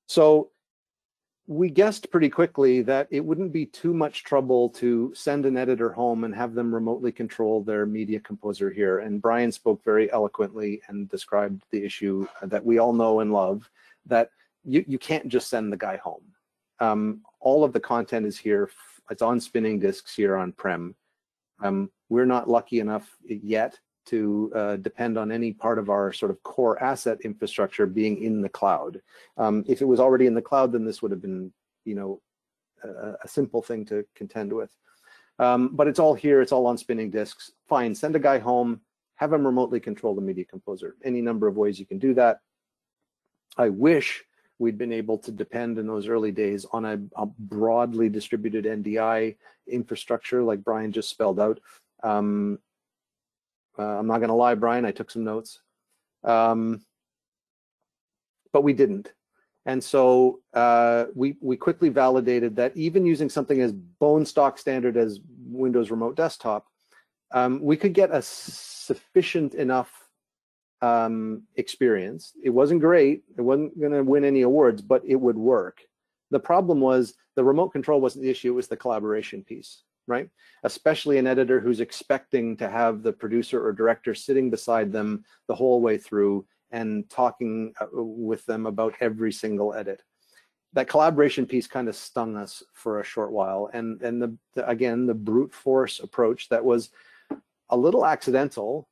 So we guessed pretty quickly that it wouldn't be too much trouble to send an editor home and have them remotely control their media composer here. And Brian spoke very eloquently and described the issue that we all know and love, that you can't just send the guy home. All of the content is here. It's on spinning disks here on-prem. We're not lucky enough yet to depend on any part of our sort of core asset infrastructure being in the cloud. If it was already in the cloud, then this would have been, a simple thing to contend with. But it's all here, it's all on spinning disks. Fine, send a guy home, have him remotely control the media composer. Any number of ways you can do that. I wish we'd been able to depend in those early days on a broadly distributed NDI infrastructure like Brian just spelled out. I'm not going to lie, Brian, I took some notes, but we didn't. And so we quickly validated that even using something as bone stock standard as Windows Remote Desktop, we could get a sufficient enough experience. It wasn't great. It wasn't going to win any awards, but it would work. The problem was the remote control wasn't the issue. It was the collaboration piece, right? Especially an editor who's expecting to have the producer or director sitting beside them the whole way through and talking with them about every single edit. That collaboration piece kind of stung us for a short while. And again, the brute force approach that was a little accidental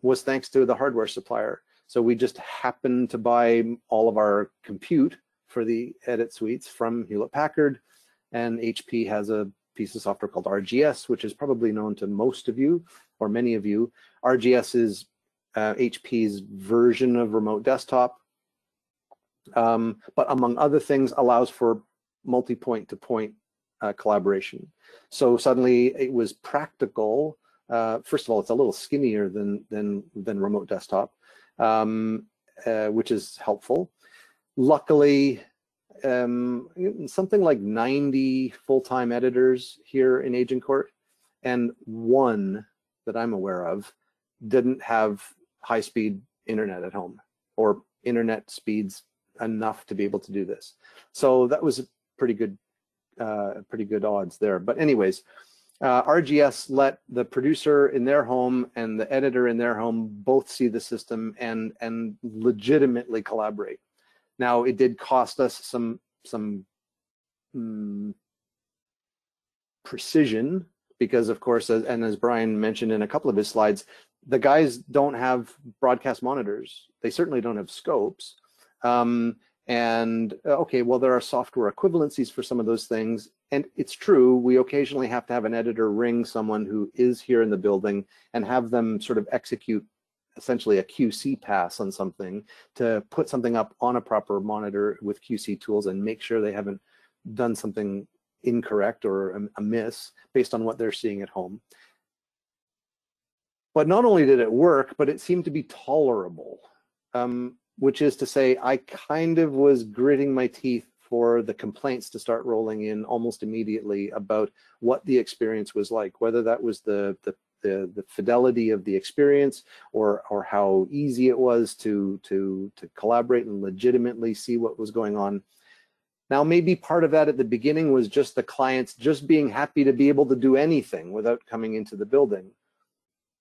was thanks to the hardware supplier. So we just happened to buy all of our compute for the edit suites from Hewlett-Packard, and HP has a piece of software called RGS, which is probably known to most of you or many of you. RGS is HP's version of remote desktop, but among other things allows for multi-point to point collaboration. So suddenly it was practical. First of all, it's a little skinnier than remote desktop, which is helpful. Luckily, something like 90 full-time editors here in Agincourt, and one that I'm aware of didn't have high-speed internet at home or internet speeds enough to be able to do this. So that was a pretty good odds there. But anyways, RGS let the producer in their home and the editor in their home both see the system and legitimately collaborate. Now, it did cost us some precision because, of course, as Brian mentioned in a couple of his slides, the guys don't have broadcast monitors. They certainly don't have scopes. Okay, well, there are software equivalencies for some of those things. And it's true, we occasionally have to have an editor ring someone who is here in the building and have them sort of execute essentially a QC pass on something to put something up on a proper monitor with QC tools and make sure they haven't done something incorrect or amiss based on what they're seeing at home. But not only did it work, but it seemed to be tolerable, which is to say I kind of was gritting my teeth for the complaints to start rolling in almost immediately about what the experience was like, whether that was the fidelity of the experience or how easy it was to collaborate and legitimately see what was going on. Now, maybe part of that at the beginning was just the clients just being happy to be able to do anything without coming into the building.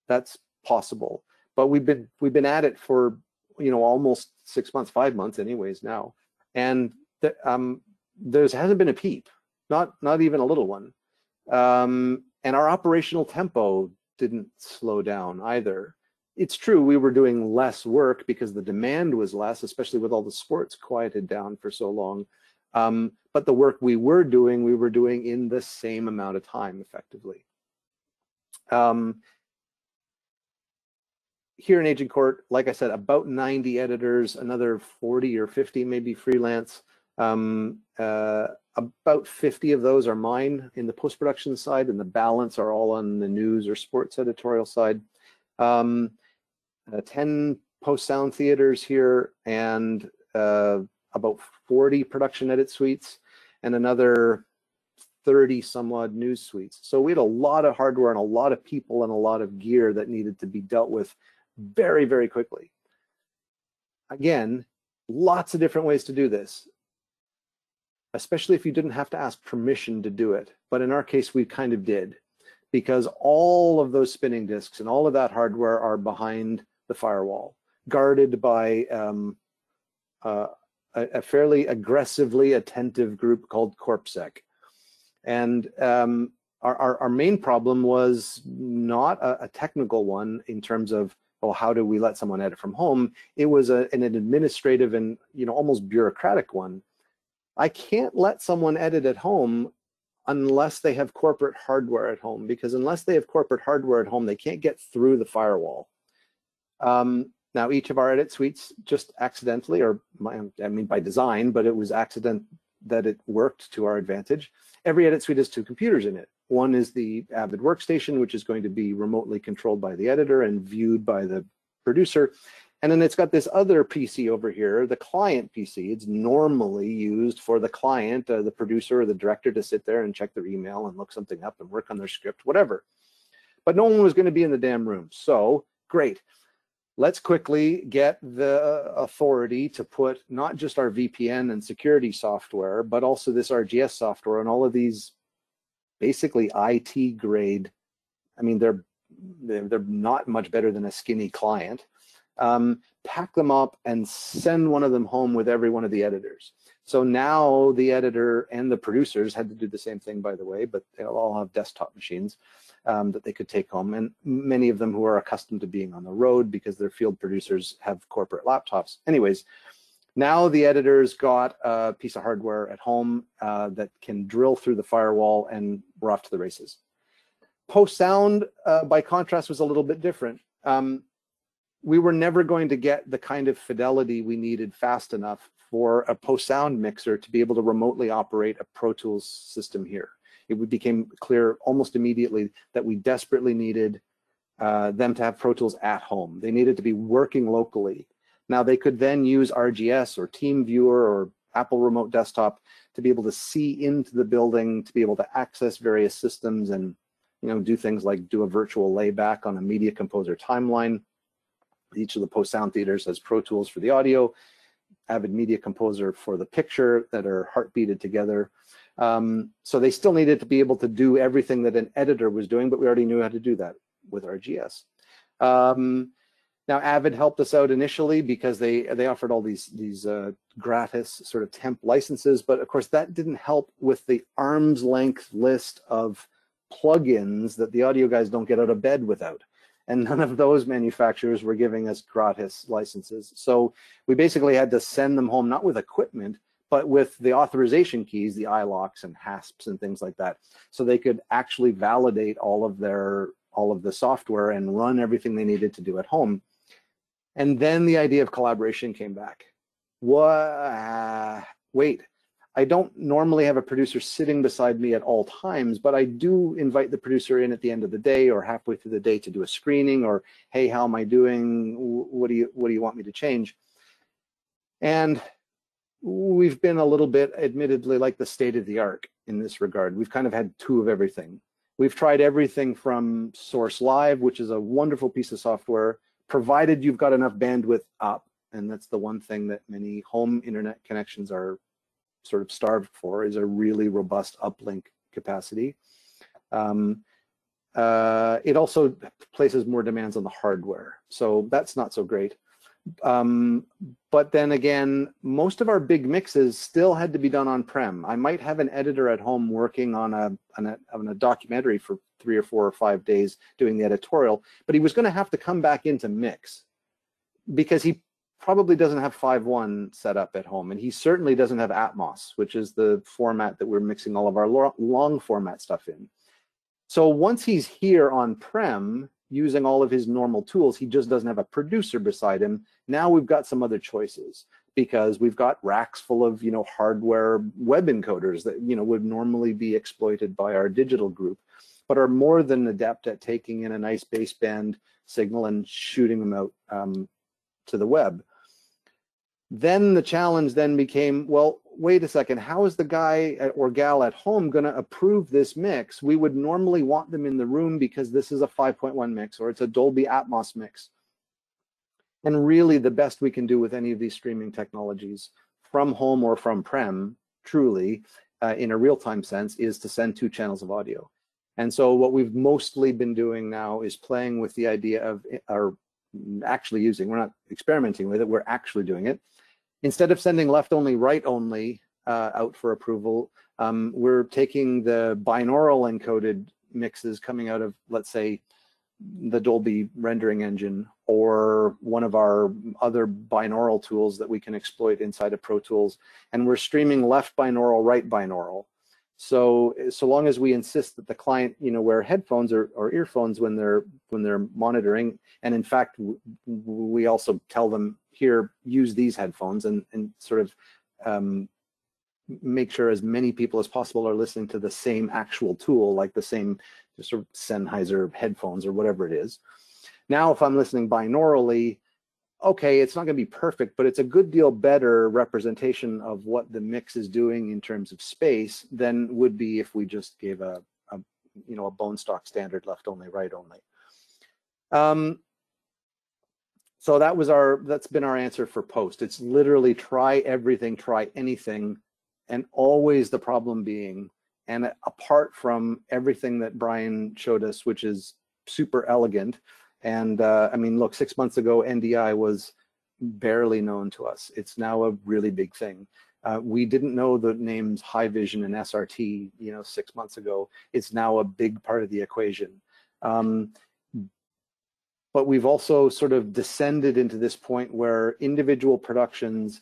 That's possible, but we've been at it for almost 6 months, 5 months, anyways now, and there hasn't been a peep, not even a little one, and our operational tempo didn't slow down either. It's true we were doing less work because the demand was less, especially with all the sports quieted down for so long. But the work we were doing in the same amount of time, effectively. Here in Agincourt, like I said, about 90 editors, another 40 or 50 maybe freelance. About 50 of those are mine in the post-production side, and the balance are all on the news or sports editorial side. 10 post-sound theaters here, and about 40 production edit suites, and another 30 some odd news suites. So we had a lot of hardware and a lot of people and a lot of gear that needed to be dealt with very, very quickly. Again, lots of different ways to do this, especially if you didn't have to ask permission to do it. But in our case, we kind of did, because all of those spinning disks and all of that hardware are behind the firewall, guarded by a fairly aggressively attentive group called CorpSec. And our main problem was not a technical one in terms of, oh, how do we let someone edit from home? It was an administrative and almost bureaucratic one. I can't let someone edit at home unless they have corporate hardware at home, because unless they have corporate hardware at home, they can't get through the firewall. Now, each of our edit suites just accidentally, or I mean by design, but it was accident that it worked to our advantage. Every edit suite has 2 computers in it. One is the Avid workstation, which is going to be remotely controlled by the editor and viewed by the producer. And then it's got this other PC over here, the client PC. It's normally used for the client, the producer or the director to sit there and check their email and look something up and work on their script, whatever. But no one was going to be in the damn room. So great. let's quickly get the authority to put not just our VPN and security software, but also this RGS software and all of these basically IT grade. I mean, they're not much better than a skinny client. Pack them up and send one of them home with every one of the editors. So now the editor and the producers had to do the same thing, by the way, but they'll all have desktop machines that they could take home. And many of them who are accustomed to being on the road because their field producers have corporate laptops. Anyways, now the editors got a piece of hardware at home that can drill through the firewall, and we're off to the races. Post sound, by contrast, was a little bit different. We were never going to get the kind of fidelity we needed fast enough for a post sound mixer to be able to remotely operate a Pro Tools system here. It became clear almost immediately that we desperately needed them to have Pro Tools at home. They needed to be working locally. Now they could then use RGS or TeamViewer or Apple Remote Desktop to be able to see into the building, to be able to access various systems and do things like do a virtual layback on a Media Composer timeline. Each of the post sound theaters has Pro Tools for the audio, Avid Media Composer for the picture that are heartbeated together. So they still needed to be able to do everything that an editor was doing, but we already knew how to do that with RGS. Now Avid helped us out initially because they offered all these gratis sort of temp licenses, but of course that didn't help with the arm's length list of plugins that the audio guys don't get out of bed without. And none of those manufacturers were giving us gratis licenses. So we basically had to send them home, not with equipment, but with the authorization keys, the iLocks and hasps and things like that. So they could actually validate all of the software and run everything they needed to do at home. And then the idea of collaboration came back. Wait, I don't normally have a producer sitting beside me at all times, but I do invite the producer in at the end of the day or halfway through the day to do a screening or, hey, how am I doing? What do you want me to change? And we've been a little bit, admittedly, like the state of the art in this regard. We've kind of had two of everything. We've tried everything from Source Live, which is a wonderful piece of software, provided you've got enough bandwidth up. And that's the one thing that many home internet connections are sort of starved for, is a really robust uplink capacity. It also places more demands on the hardware, so that's not so great. But then again, most of our big mixes still had to be done on-prem. I might have an editor at home working on a documentary for 3 or 4 or 5 days doing the editorial, but he was going to have to come back into mix because he probably doesn't have 5.1 set up at home, and he certainly doesn't have Atmos, which is the format that we're mixing all of our long format stuff in. So once he's here on-prem using all of his normal tools, he just doesn't have a producer beside him. Now we've got some other choices because we've got racks full of hardware web encoders that would normally be exploited by our digital group, but are more than adept at taking in a nice baseband signal and shooting them out to the web. Then the challenge then became, well, wait a second, how is the guy or gal at home going to approve this mix? We would normally want them in the room because this is a 5.1 mix or it's a Dolby Atmos mix. And really the best we can do with any of these streaming technologies from home or from prem, truly, in a real-time sense, is to send 2 channels of audio. And so what we've mostly been doing now is playing with the idea of, or actually using, we're not experimenting with it, we're actually doing it. Instead of sending left only, right only out for approval, we're taking the binaural encoded mixes coming out of, let's say, the Dolby rendering engine or one of our other binaural tools that we can exploit inside of Pro Tools, and we're streaming left binaural, right binaural. So long as we insist that the client, wear headphones or earphones when they're monitoring, and in fact, we also tell them, here, use these headphones, and sort of make sure as many people as possible are listening to the same actual tool, like the same sort of Sennheiser headphones or whatever it is. Now, if I'm listening binaurally, okay, it's not going to be perfect, but it's a good deal better representation of what the mix is doing in terms of space than would be if we just gave a bone stock standard left only, right only. So that's been our answer for post. It's literally try everything, try anything, and always the problem being, and apart from everything that Brian showed us, which is super elegant. And I mean, look, 6 months ago, NDI was barely known to us. It's now a really big thing. We didn't know the names High Vision and SRT, 6 months ago. It's now a big part of the equation. But we've also sort of descended into this point where individual productions,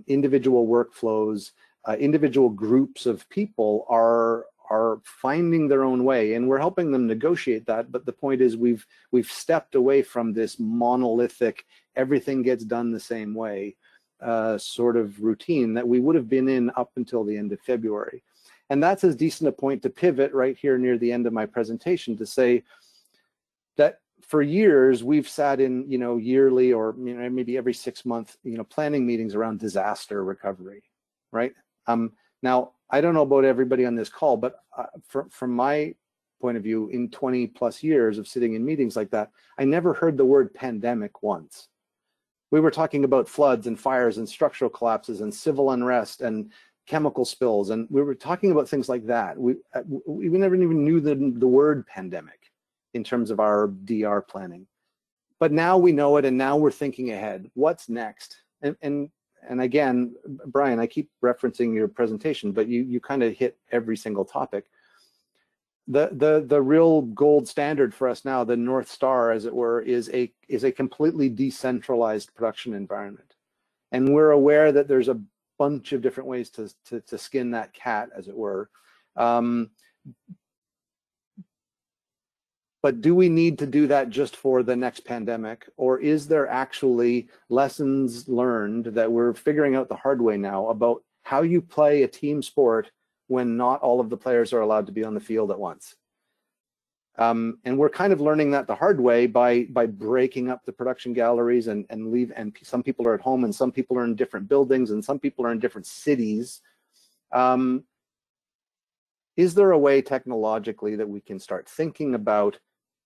individual workflows, individual groups of people are finding their own way, and we're helping them negotiate that. But the point is, we've stepped away from this monolithic, everything gets done the same way sort of routine that we would have been in up until the end of February. And that's as decent a point to pivot right here near the end of my presentation to say that for years we've sat in yearly or maybe every 6 month planning meetings around disaster recovery, right? Now I don't know about everybody on this call, but from my point of view, in 20 plus years of sitting in meetings like that, I never heard the word pandemic once. We were talking about floods and fires and structural collapses and civil unrest and chemical spills, and we were talking about things like that. We never even knew the word pandemic in terms of our DR planning. But now we know it, and now we're thinking ahead. What's next? And again, Brian, I keep referencing your presentation, but you kind of hit every single topic. The real gold standard for us now, the North Star, as it were, is a completely decentralized production environment. And we're aware that there's a bunch of different ways to skin that cat, as it were. But do we need to do that just for the next pandemic? Or is there actually lessons learned that we're figuring out the hard way now about how you play a team sport when not all of the players are allowed to be on the field at once? And we're kind of learning that the hard way by breaking up the production galleries and some people are at home and some people are in different buildings and some people are in different cities. Is there a way technologically that we can start thinking about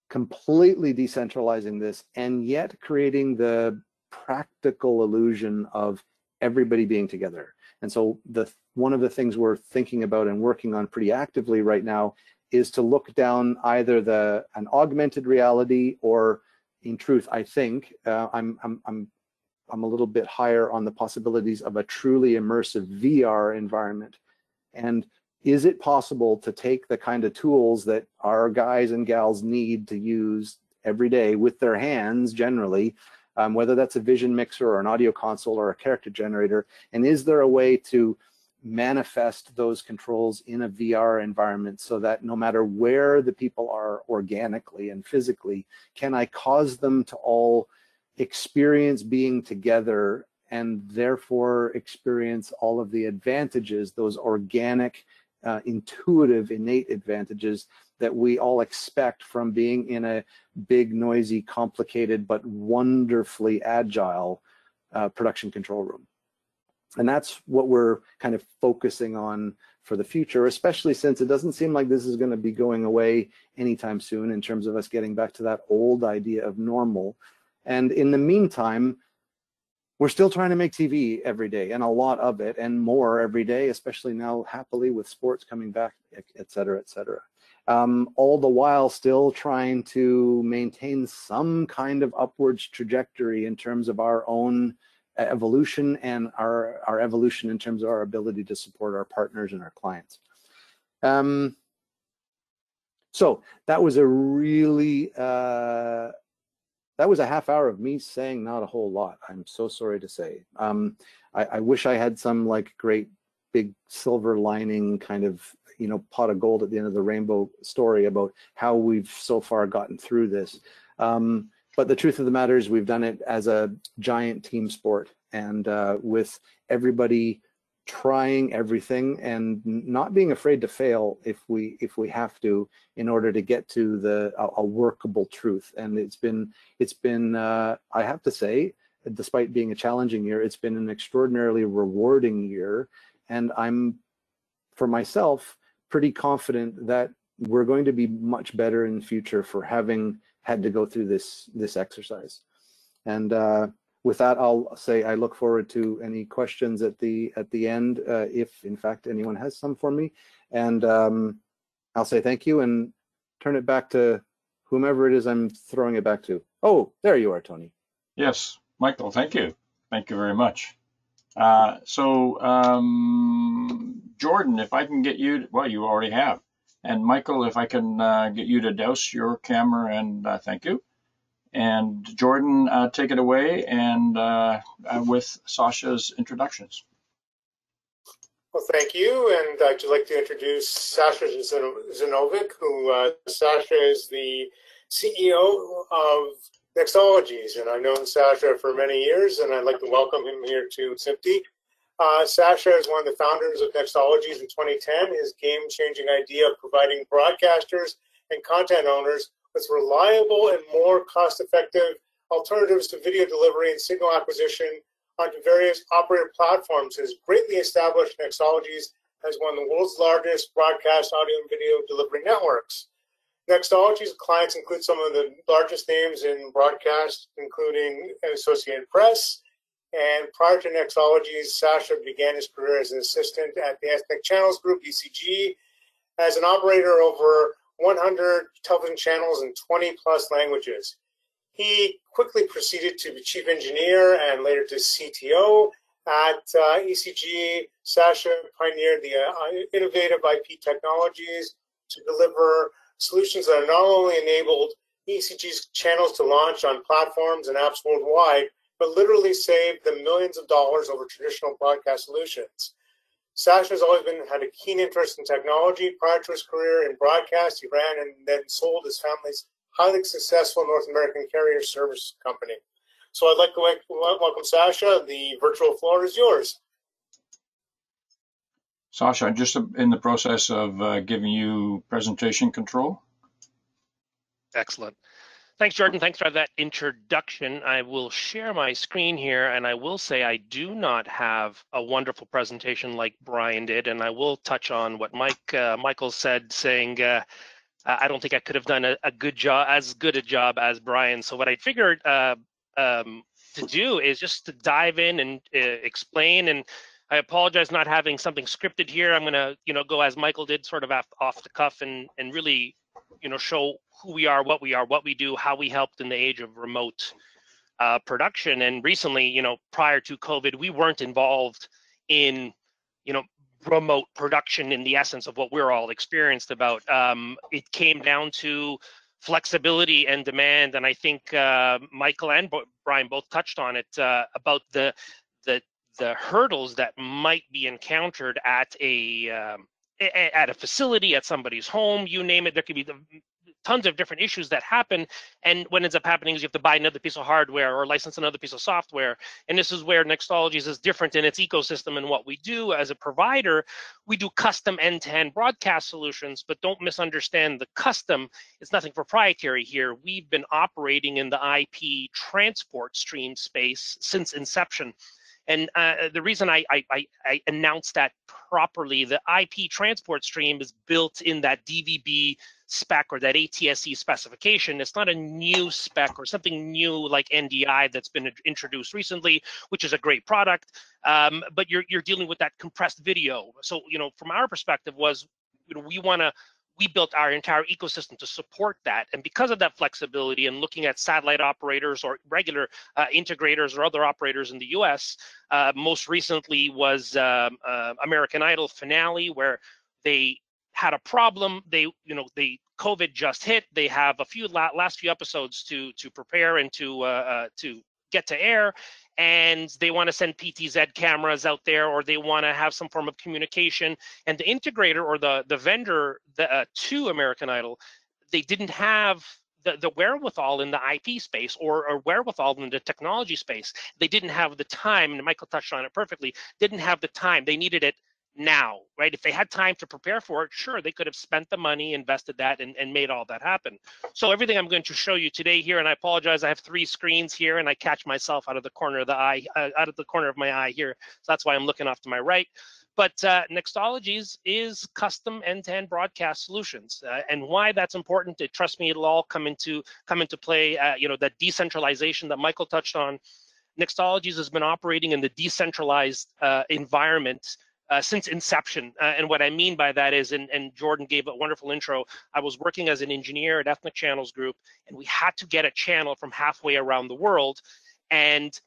completely decentralizing this and yet creating the practical illusion of everybody being together? And so one of the things we're thinking about and working on pretty actively right now is to look down either an augmented reality, or in truth, I think I'm a little bit higher on the possibilities of a truly immersive VR environment. And is it possible to take the kind of tools that our guys and gals need to use every day with their hands generally, whether that's a vision mixer or an audio console or a character generator, and is there a way to manifest those controls in a VR environment so that no matter where the people are organically and physically, can I cause them to all experience being together and therefore experience all of the advantages, those organic, intuitive, innate advantages that we all expect from being in a big, noisy, complicated, but wonderfully agile production control room. And that's what we're kind of focusing on for the future, especially since it doesn't seem like this is going to be going away anytime soon in terms of us getting back to that old idea of normal. And in the meantime, we're still trying to make TV every day, and a lot of it, and more every day, especially now, happily, with sports coming back, et cetera, et cetera. All the while still trying to maintain some kind of upwards trajectory in terms of our own evolution and our evolution in terms of our ability to support our partners and our clients. So that was a really, that was a half hour of me saying not a whole lot. I'm so sorry to say. I wish I had some like great big silver lining kind of, pot of gold at the end of the rainbow story about how we've so far gotten through this. But the truth of the matter is we've done it as a giant team sport, and with everybody trying everything and not being afraid to fail if we have to, in order to get to a workable truth. And it's been I have to say, despite being a challenging year, it's been an extraordinarily rewarding year, and I'm, for myself, pretty confident that we're going to be much better in the future for having had to go through this exercise. And with that, I'll say I look forward to any questions at the end, if in fact anyone has some for me. And I'll say thank you and turn it back to whomever it is I'm throwing it back to. Oh, there you are, Tony. Yes, Michael, thank you. Thank you very much. Jordan, if I can get you, well, you already have. And Michael, if I can get you to douse your camera, and thank you. And Jordan, take it away and with Sasha's introductions. Well, thank you. And I'd like to introduce Sasha Zinovic, who Sasha is the CEO of Nextologies. And I've known Sasha for many years, and I'd like to welcome him here to SMPTE. Sasha is one of the founders of Nextologies in 2010. His game-changing idea of providing broadcasters and content owners with reliable and more cost-effective alternatives to video delivery and signal acquisition onto various operator platforms has greatly established Nextologies as one of the world's largest broadcast audio and video delivery networks. Nextologies clients include some of the largest names in broadcast, including Associated Press. And prior to Nextologies, Sasha began his career as an assistant at the Ethnic Channels Group, ECG, as an operator over 100 television channels in 20+ languages. He quickly proceeded to be chief engineer and later to CTO at ECG. Sasha pioneered the innovative IP technologies to deliver solutions that not only enabled ECG's channels to launch on platforms and apps worldwide, but literally saved them millions of dollars over traditional broadcast solutions. Sasha has always had a keen interest in technology. Prior to his career in broadcast, he ran and then sold his family's highly successful North American carrier service company. So I'd like to welcome Sasha. The virtual floor is yours. Sasha, I'm just in the process of giving you presentation control. Excellent. Thanks, Jordan. Thanks for that introduction. I will share my screen here, and I will say I do not have a wonderful presentation like Brian did, and I will touch on what Michael said, saying I don't think I could have done a good job, as good a job as Brian. So what I figured to do is just to dive in and explain. And I apologize not having something scripted here. I'm gonna, go as Michael did, sort of off the cuff, and really, show who we are, what we do, how we helped in the age of remote production. And recently, prior to COVID, we weren't involved in, remote production in the essence of what we're all experienced about. It came down to flexibility and demand, and I think Michael and Brian both touched on it about the hurdles that might be encountered at a facility, at somebody's home, you name it. There could be tons of different issues that happen, and what ends up happening is you have to buy another piece of hardware or license another piece of software. And this is where Nextologies is different in its ecosystem and what we do as a provider. We do custom end-to-end broadcast solutions, but don't misunderstand the custom. It's nothing proprietary here. We've been operating in the IP transport stream space since inception. And the reason I announced that properly, the IP transport stream is built in that DVB spec or that ATSC specification. It's not a new spec or something new like NDI that's been introduced recently, which is a great product. But you're dealing with that compressed video. So, from our perspective was, we built our entire ecosystem to support that. And because of that flexibility and looking at satellite operators or regular integrators or other operators in the US, most recently was American Idol finale, where they had a problem. COVID just hit. They have a few last few episodes to prepare and to get to air. And they want to send PTZ cameras out there, or they want to have some form of communication. And the integrator or the vendor to American Idol, they didn't have the wherewithal in the IP space or wherewithal in the technology space. They didn't have the time, and Michael touched on it perfectly, didn't have the time. They needed it now, right? If they had time to prepare for it, sure, they could have spent the money, invested that, and made all that happen. So everything I'm going to show you today here, and I apologize, I have 3 screens here, and I catch myself out of the corner of the eye, out of the corner of my eye here. So that's why I'm looking off to my right. But Nextologies is custom end-to-end broadcast solutions, and why that's important. Trust me, it'll all come into play. You know, that decentralization that Michael touched on. Nextologies has been operating in the decentralized environment since inception. And what I mean by that is, and Jordan gave a wonderful intro, I was working as an engineer at Ethnic Channels Group, and we had to get a channel from halfway around the world. And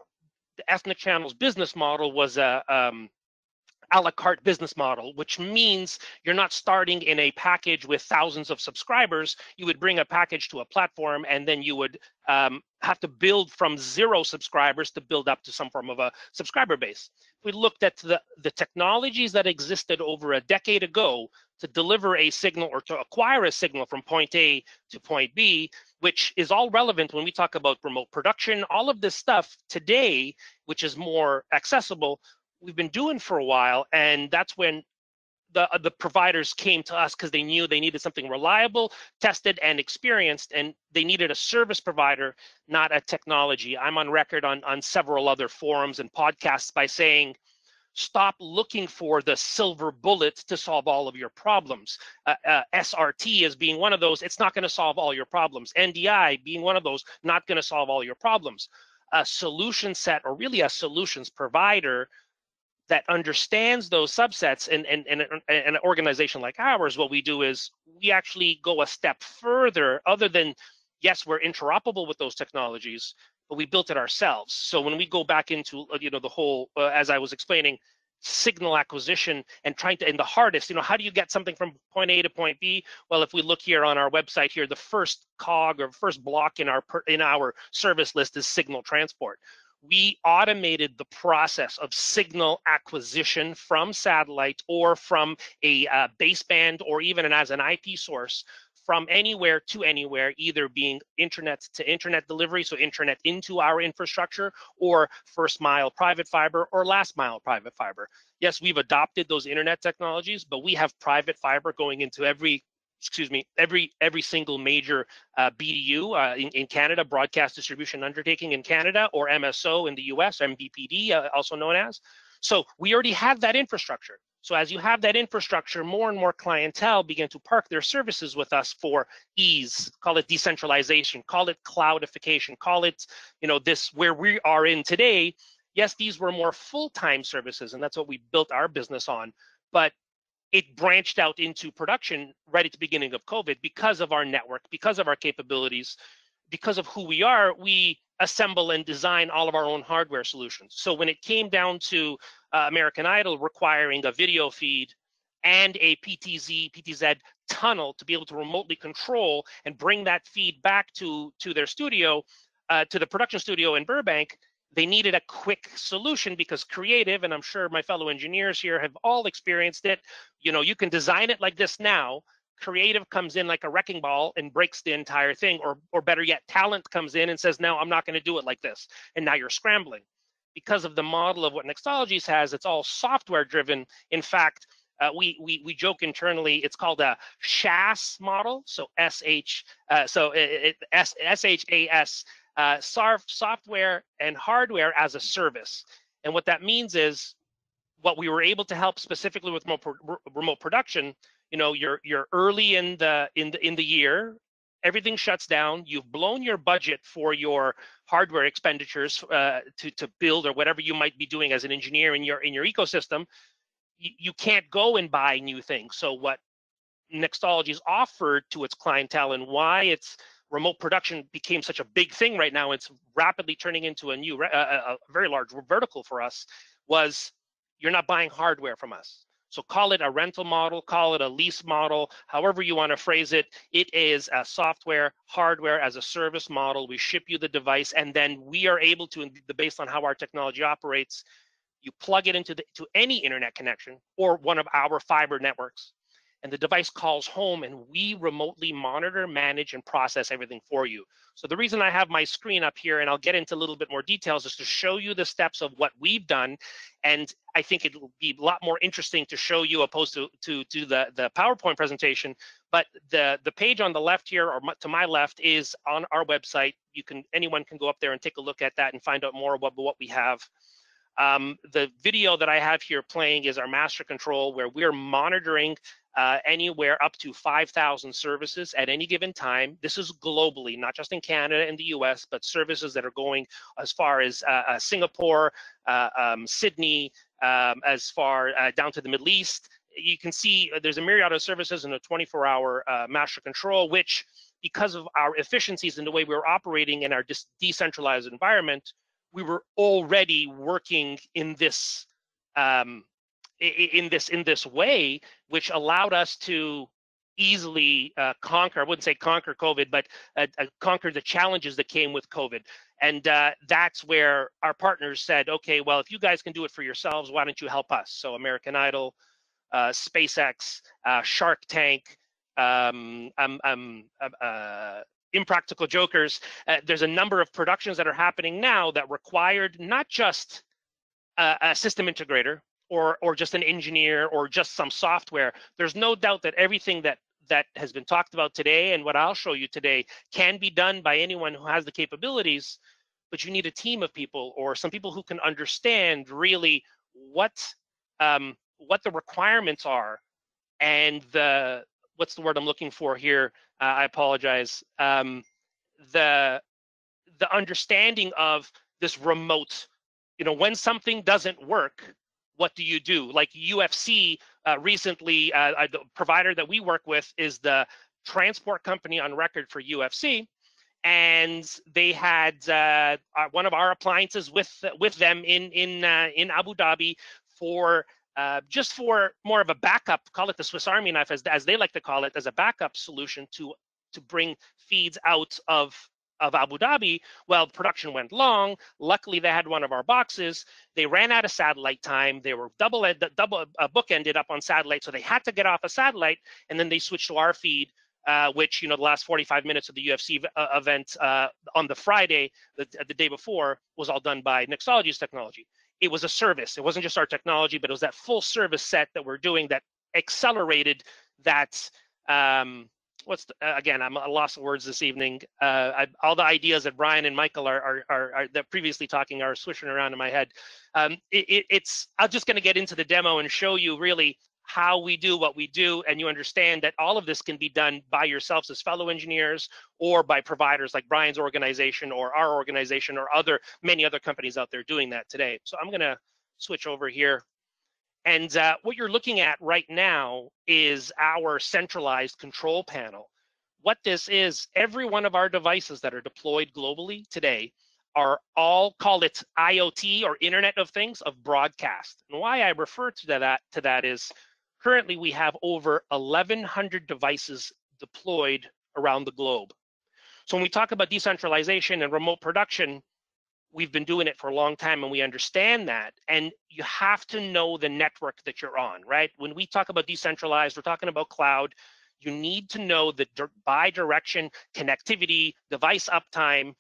the Ethnic Channels business model was a la carte business model, which means you're not starting in a package with thousands of subscribers. You would bring a package to a platform, and then you would have to build from 0 subscribers to build up to some form of a subscriber base. We looked at the technologies that existed over a decade ago to deliver a signal or to acquire a signal from point A to point B, which is all relevant when we talk about remote production. All of this stuff today, which is more accessible, we've been doing for a while, and that's when the providers came to us, because they knew they needed something reliable, tested, and experienced, and they needed a service provider, not a technology. I'm on record on several other forums and podcasts by saying, stop looking for the silver bullet to solve all of your problems. SRT as being one of those, it's not going to solve all your problems. NDI being one of those, not going to solve all your problems. A solution set, or really a solutions provider that understands those subsets, and an organization like ours, what we do is we actually go a step further. Other than, yes, we're interoperable with those technologies, but we built it ourselves. So when we go back into you know, the whole, as I was explaining, signal acquisition and trying to, and the hardest, you know, how do you get something from point A to point B? Well, if we look here on our website here, the first cog or first block in our service list is signal transport. We automated the process of signal acquisition from satellite or from a baseband, or even as an IP source, from anywhere to anywhere, either being internet to internet delivery, so internet into our infrastructure, or first mile private fiber or last mile private fiber. Yes, we've adopted those internet technologies, but we have private fiber going into every single major BDU in Canada, broadcast distribution undertaking in Canada, or MSO in the US, MVPD also known as. So we already have that infrastructure. So as you have that infrastructure, more and more clientele begin to park their services with us for ease. Call it decentralization, call it cloudification, call it, you know, this where we are in today. Yes, these were more full-time services, and that's what we built our business on. But it branched out into production right at the beginning of COVID because of our network, because of our capabilities, because of who we are. We assemble and design all of our own hardware solutions. So when it came down to American Idol requiring a video feed and a PTZ tunnel to be able to remotely control and bring that feed back to their studio, to the production studio in Burbank, they needed a quick solution, because creative, and I'm sure my fellow engineers here have all experienced it, you know, you can design it like this now. Creative comes in like a wrecking ball and breaks the entire thing, or better yet, talent comes in and says, no, I'm not going to do it like this. And now you're scrambling. Because of the model of what Nextologies has, it's all software driven. In fact, we joke internally, it's called a SHAS model. So SHAS, software and hardware as a service. And what that means is, what we were able to help specifically with remote production, you know, you're early in the year, everything shuts down, you've blown your budget for your hardware expenditures to build, or whatever you might be doing as an engineer in your ecosystem. You can't go and buy new things. So what Nextologies offered to its clientele, and why it's remote production became such a big thing right now, it's rapidly turning into a very large vertical for us, was you're not buying hardware from us. So call it a rental model, call it a lease model, however you want to phrase it. It is a software, hardware as a service model. We ship you the device, and then we are able to, based on how our technology operates, you plug it into any internet connection or one of our fiber networks, and the device calls home, and we remotely monitor, manage, and process everything for you. So the reason I have my screen up here, and I'll get into a little bit more details, is to show you the steps of what we've done. And I think it'll be a lot more interesting to show you opposed to the PowerPoint presentation. But the page on the left here, or to my left, is on our website. Anyone can go up there and take a look at that and find out more about what we have. The video that I have here playing is our master control, where we're monitoring anywhere up to 5,000 services at any given time. This is globally, not just in Canada and the US, but services that are going as far as Singapore, Sydney, as far down to the Middle East. You can see there's a myriad of services in a 24-hour master control, which, because of our efficiencies and the way we were operating in our decentralized environment, we were already working in this in this way, which allowed us to easily conquer, I wouldn't say conquer COVID, but conquer the challenges that came with COVID. And that's where our partners said, okay, well, if you guys can do it for yourselves, why don't you help us? So American Idol, SpaceX, Shark Tank, Impractical Jokers. There's a number of productions that are happening now that required not just a system integrator or just an engineer or just some software. There's no doubt that everything that has been talked about today and what I'll show you today can be done by anyone who has the capabilities, but you need a team of people or some people who can understand really what the requirements are and what's the word I'm looking for here? I apologize. The understanding of this remote, when something doesn't work, what do you do? Like UFC recently, the provider that we work with is the transport company on record for UFC, and they had one of our appliances with them in Abu Dhabi for just for more of a backup, call it the Swiss Army knife, as they like to call it, as a backup solution to bring feeds out of Abu Dhabi. Well, production went long. Luckily, they had one of our boxes. They ran out of satellite time. They were double bookended up on satellite, so they had to get off a satellite, and then they switched to our feed, which, the last 45 minutes of the UFC event on the Friday, the day before, was all done by Nexology's technology. It was a service. It wasn't just our technology, but it was that full service set that we're doing that accelerated that. Again, I'm at a loss of words this evening. All the ideas that Brian and Michael are that previously talking are swishing around in my head. I'm just going to get into the demo and show you really how we do what we do, and you understand that all of this can be done by yourselves as fellow engineers or by providers like Brian's organization or our organization or many other companies out there doing that today. So I'm going to switch over here. And what you're looking at right now is our centralized control panel. What this is, every one of our devices that are deployed globally today are all, call it IoT or Internet of Things of broadcast. And why I refer to that is currently we have over 1,100 devices deployed around the globe. So when we talk about decentralization and remote production, we've been doing it for a long time and we understand that. And you have to know the network that you're on, right? When we talk about decentralized, we're talking about cloud. You need to know the bi-direction connectivity, device uptime.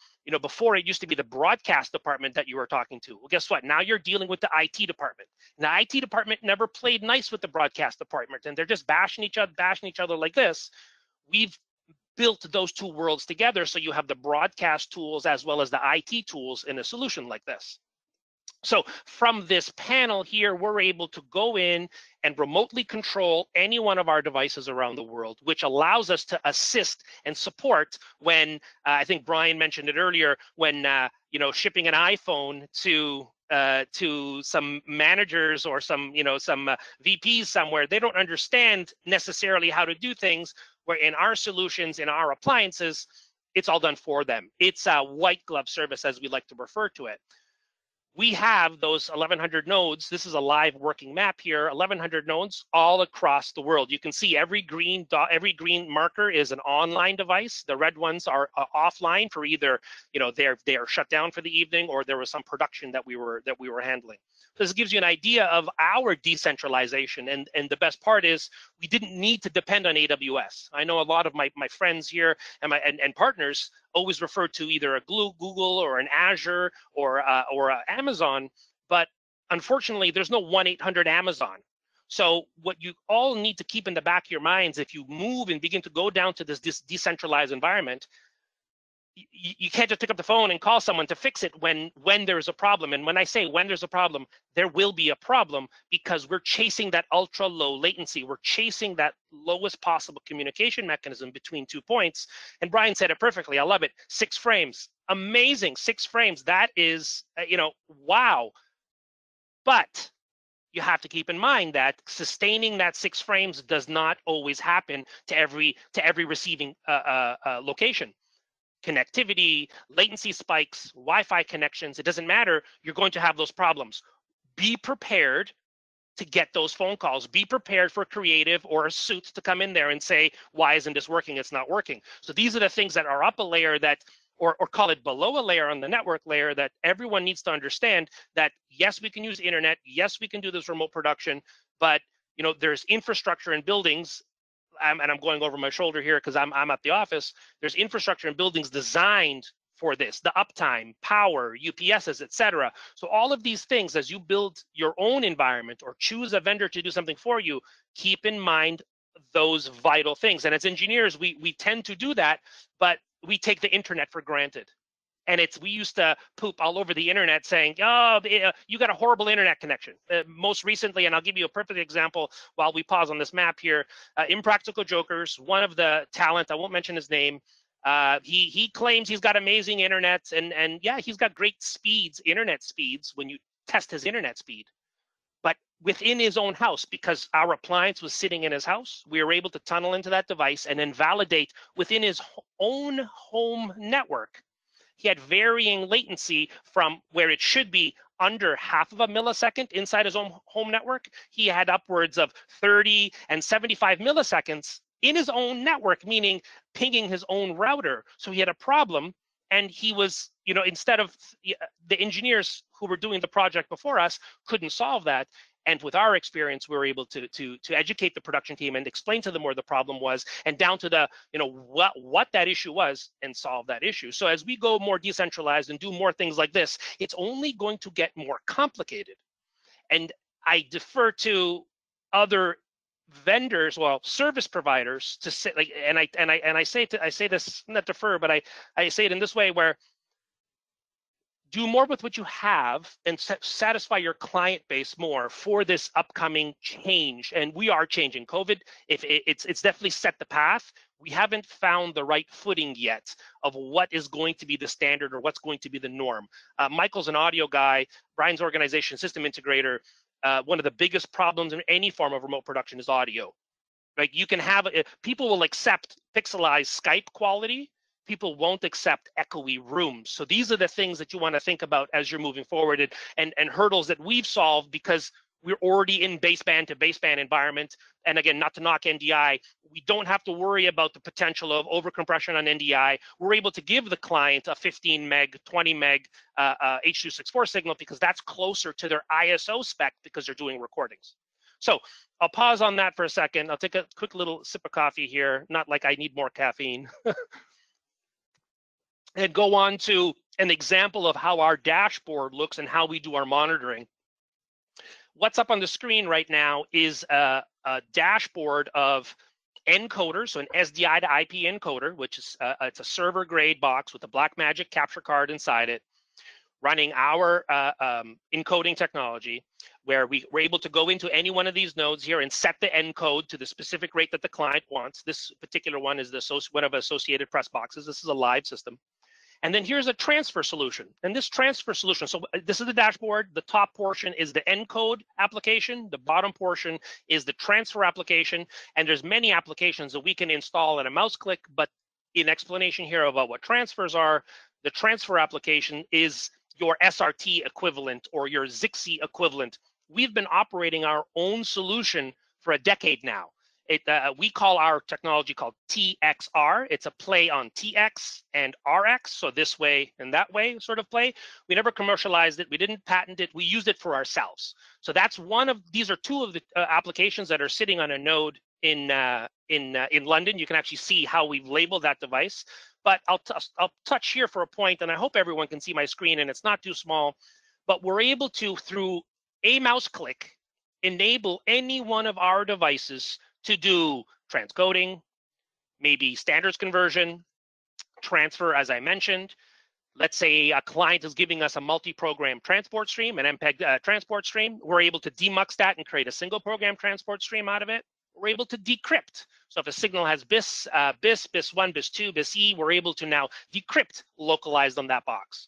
Before it used to be the broadcast department that you were talking to. Well, guess what? Now you're dealing with the IT department. And the IT department never played nice with the broadcast department, and they're just bashing each other like this. We've built those two worlds together, so you have the broadcast tools as well as the IT tools in a solution like this. So from this panel here, we're able to go in and remotely control any one of our devices around the world, which allows us to assist and support when, I think Brian mentioned it earlier, when shipping an iPhone to some managers or some VPs somewhere, they don't understand necessarily how to do things, where in our solutions, in our appliances, it's all done for them. It's a white glove service, as we like to refer to it. We have those 1,100 nodes. This is a live working map here, 1,100 nodes all across the world. You can see every green marker is an online device. The red ones are offline for either, they are shut down for the evening, or there was some production that we were handling. So this gives you an idea of our decentralization. And the best part is we didn't need to depend on AWS. I know a lot of my friends here and partners always refer to either a Google or an Azure or Amazon, but unfortunately, there's no 1-800 Amazon. So what you all need to keep in the back of your minds, if you move and begin to go down to this decentralized environment, you can't just pick up the phone and call someone to fix it when there's a problem. And when I say when there's a problem, there will be a problem, because we're chasing that ultra low latency. We're chasing that lowest possible communication mechanism between 2 points. And Brian said it perfectly. I love it. 6 frames. Amazing. 6 frames. That is, wow. But you have to keep in mind that sustaining that 6 frames does not always happen to every receiving location. Connectivity, latency spikes, Wi-Fi connections, it doesn't matter. You're going to have those problems. Be prepared to get those phone calls. Be prepared for creative or a suit to come in there and say, why isn't this working? It's not working. So these are the things that are up a layer that, or call it below a layer on the network layer, that everyone needs to understand that, yes, we can use internet. Yes, we can do this remote production, but there's infrastructure in buildings. And I'm going over my shoulder here because I'm at the office. There's infrastructure in buildings designed for this, the uptime, power, UPSs, etc. So all of these things, as you build your own environment or choose a vendor to do something for you, keep in mind those vital things. And as engineers, we tend to do that, but we take the internet for granted. And we used to poop all over the internet saying, oh, you got a horrible internet connection. Most recently, and I'll give you a perfect example while we pause on this map here, Impractical Jokers, one of the talent, I won't mention his name, he claims he's got amazing internet, and yeah, he's got great speeds, internet speeds, when you test his internet speed. But within his own house, because our appliance was sitting in his house, we were able to tunnel into that device and then validate within his own home network. He had varying latency from where it should be under half of a millisecond inside his own home network. He had upwards of 30 and 75 milliseconds in his own network, meaning pinging his own router. So he had a problem, and he was, instead of the engineers who were doing the project before us couldn't solve that. And with our experience, we were able to educate the production team and explain to them where the problem was, and down to the, what that issue was, and solve that issue. So as we go more decentralized and do more things like this, it's only going to get more complicated. And I defer to other vendors, well, service providers, to say, like, and I say this, not defer, but I say it in this way, where do more with what you have and satisfy your client base more for this upcoming change. And we are changing. COVID, it's definitely set the path. We haven't found the right footing yet of what is going to be the standard or what's going to be the norm. Michael's an audio guy. Brian's organization system integrator. One of the biggest problems in any form of remote production is audio. Like, you can have, people will accept pixelized Skype quality. People won't accept echoey rooms. So these are the things that you want to think about as you're moving forward, and hurdles that we've solved because we're already in baseband to baseband environment. And again, not to knock NDI, we don't have to worry about the potential of overcompression on NDI. We're able to give the client a 15 meg, 20 meg H.264 signal because that's closer to their ISO spec because they're doing recordings. So I'll pause on that for a second. I'll take a quick little sip of coffee here, not like I need more caffeine. And go on to an example of how our dashboard looks and how we do our monitoring. What's up on the screen right now is a dashboard of encoders, so an SDI to IP encoder, which is it's a server grade box with a Blackmagic capture card inside it, running our encoding technology, where we're able to go into any one of these nodes here and set the encode to the specific rate that the client wants. This particular one is one of Associated Press boxes. This is a live system. And then here's a transfer solution. And this transfer solution, so this is the dashboard. The top portion is the encode application. The bottom portion is the transfer application. And there's many applications that we can install in a mouse click. But in explanation here about what transfers are, the transfer application is your SRT equivalent or your Zixi equivalent. We've been operating our own solution for a decade now. We call our technology called TXR. It's a play on TX and RX, so this way and that way sort of play. We never commercialized it. We didn't patent it. We used it for ourselves. So that's these are two of the applications that are sitting on a node in London. You can actually see how we've labeled that device. But I'll touch here for a point, and I hope everyone can see my screen, and it's not too small. But we're able to, through a mouse click, enable any one of our devices to do transcoding, maybe standards conversion, transfer, as I mentioned. Let's say a client is giving us a multi-program transport stream, an MPEG transport stream. We're able to demux that and create a single program transport stream out of it. We're able to decrypt. So if a signal has BIS, BIS1, BIS2, BIS-E, we're able to now decrypt localized on that box.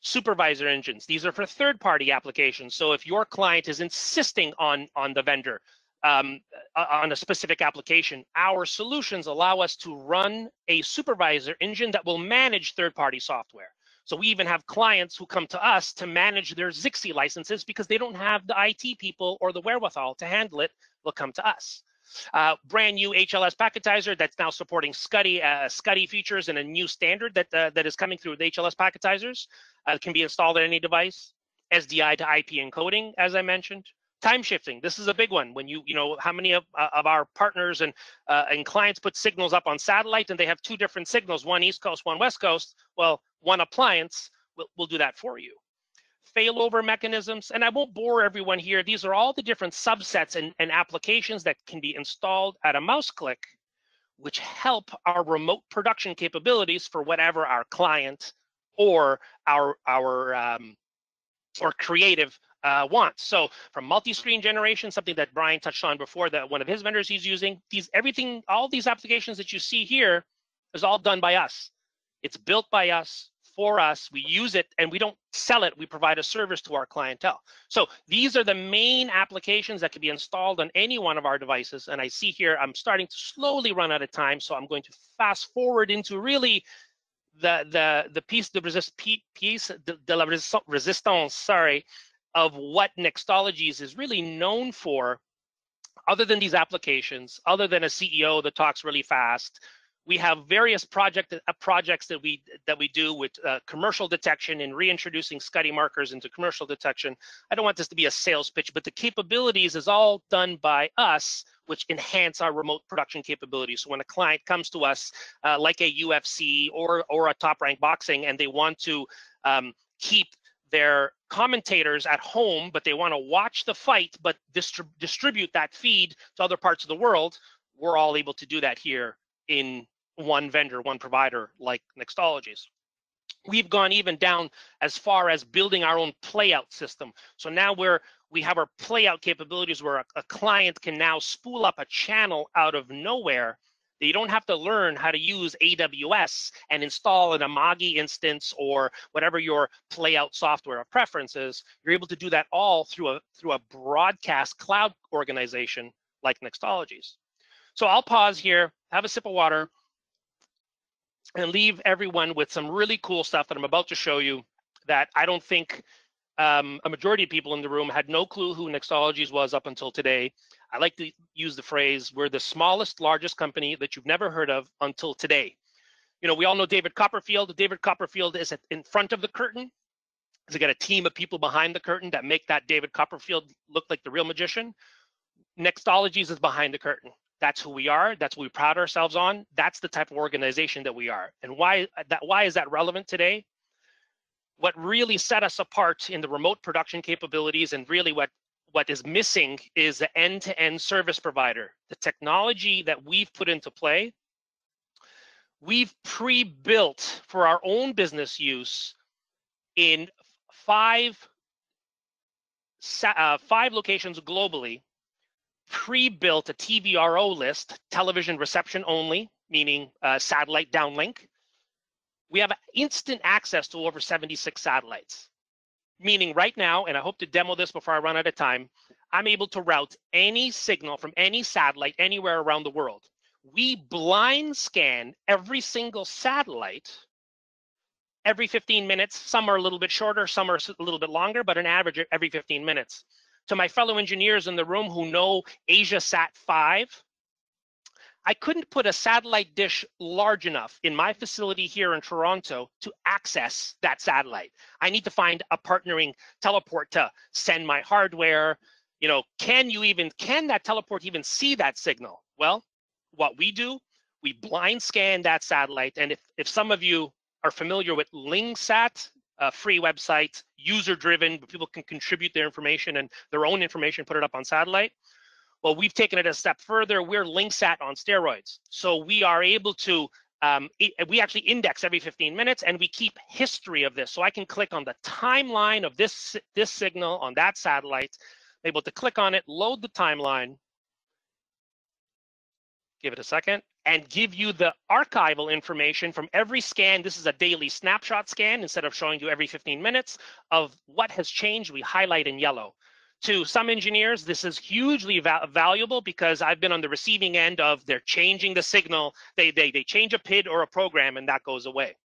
Supervisor engines, these are for third-party applications. So if your client is insisting on the vendor, on a specific application, our solutions allow us to run a supervisor engine that will manage third-party software. So we even have clients who come to us to manage their Zixi licenses because they don't have the IT people or the wherewithal to handle it. They'll come to us. Brand new HLS packetizer that's now supporting SCUDdy features and a new standard that is coming through with HLS packetizers. Can be installed on any device. SDI to IP encoding, as I mentioned. Time shifting, this is a big one. When you know, how many of our partners and clients put signals up on satellite and they have two different signals, one East Coast, one West Coast. Well, one appliance will do that for you. Failover mechanisms, and I won't bore everyone here. These are all the different subsets and applications that can be installed at a mouse click, which help our remote production capabilities for whatever our client or our creative wants. So from multi-screen generation, something that Brian touched on before, that one of his vendors he's using, all these applications that you see here is all done by us. It's built by us, for us. We use it and we don't sell it. We provide a service to our clientele. So these are the main applications that can be installed on any one of our devices. And I see here, I'm starting to slowly run out of time. So I'm going to fast forward into really the piece de la resistance, sorry, of what Nextologies is really known for. Other than these applications, other than a CEO that talks really fast, we have various projects that we do with commercial detection and reintroducing SCUDdy markers into commercial detection. I don't want this to be a sales pitch, but the capabilities is all done by us, which enhance our remote production capabilities. So when a client comes to us, like a UFC or a Top Rank Boxing, and they want to keep their commentators at home, but they want to watch the fight, but distribute that feed to other parts of the world, we're all able to do that here in one vendor, one provider like Nextologies. We've gone even down as far as building our own playout system. So now we have our playout capabilities where a client can now spool up a channel out of nowhere. You don't have to learn how to use AWS and install an Amagi instance or whatever your playout software of preference is. You're able to do that all through a broadcast cloud organization like Nextologies. So I'll pause here, have a sip of water, and leave everyone with some really cool stuff that I'm about to show you that I don't think a majority of people in the room had no clue who Nextologies was up until today. I like to use the phrase, we're the smallest, largest company that you've never heard of until today. You know, we all know David Copperfield. David Copperfield is in front of the curtain. He's got a team of people behind the curtain that make that David Copperfield look like the real magician. Nextologies is behind the curtain. That's who we are. That's what we pride ourselves on. That's the type of organization that we are. And why is that relevant today? What really set us apart in the remote production capabilities, and really what is missing, is the end-to-end service provider. The technology that we've put into play, we've pre-built for our own business use in five locations globally. Pre-built a TVRO list, television reception only, meaning satellite downlink. We have instant access to over 76 satellites, meaning right now, and I hope to demo this before I run out of time, I'm able to route any signal from any satellite anywhere around the world. We blind scan every single satellite every 15 minutes. Some are a little bit shorter, some are a little bit longer, but an average every 15 minutes. To my fellow engineers in the room who know AsiaSat 5, I couldn't put a satellite dish large enough in my facility here in Toronto to access that satellite. I need to find a partnering teleport to send my hardware. You know, can that teleport even see that signal? Well, what we do, we blind scan that satellite. And if some of you are familiar with LingSat, a free website, user-driven, where people can contribute their information and their own information, put it up on satellite. Well, we've taken it a step further. We're LingSat on steroids. So we are able to we actually index every 15 minutes, and we keep history of this. So I can click on the timeline of this signal on that satellite. I'm able to click on it, load the timeline, give it a second, and give you the archival information from every scan. This is a daily snapshot scan instead of showing you every 15 minutes of what has changed. We highlight in yellow. To some engineers, this is hugely valuable because I've been on the receiving end of they're changing the signal. They change a PID or a program, and that goes away.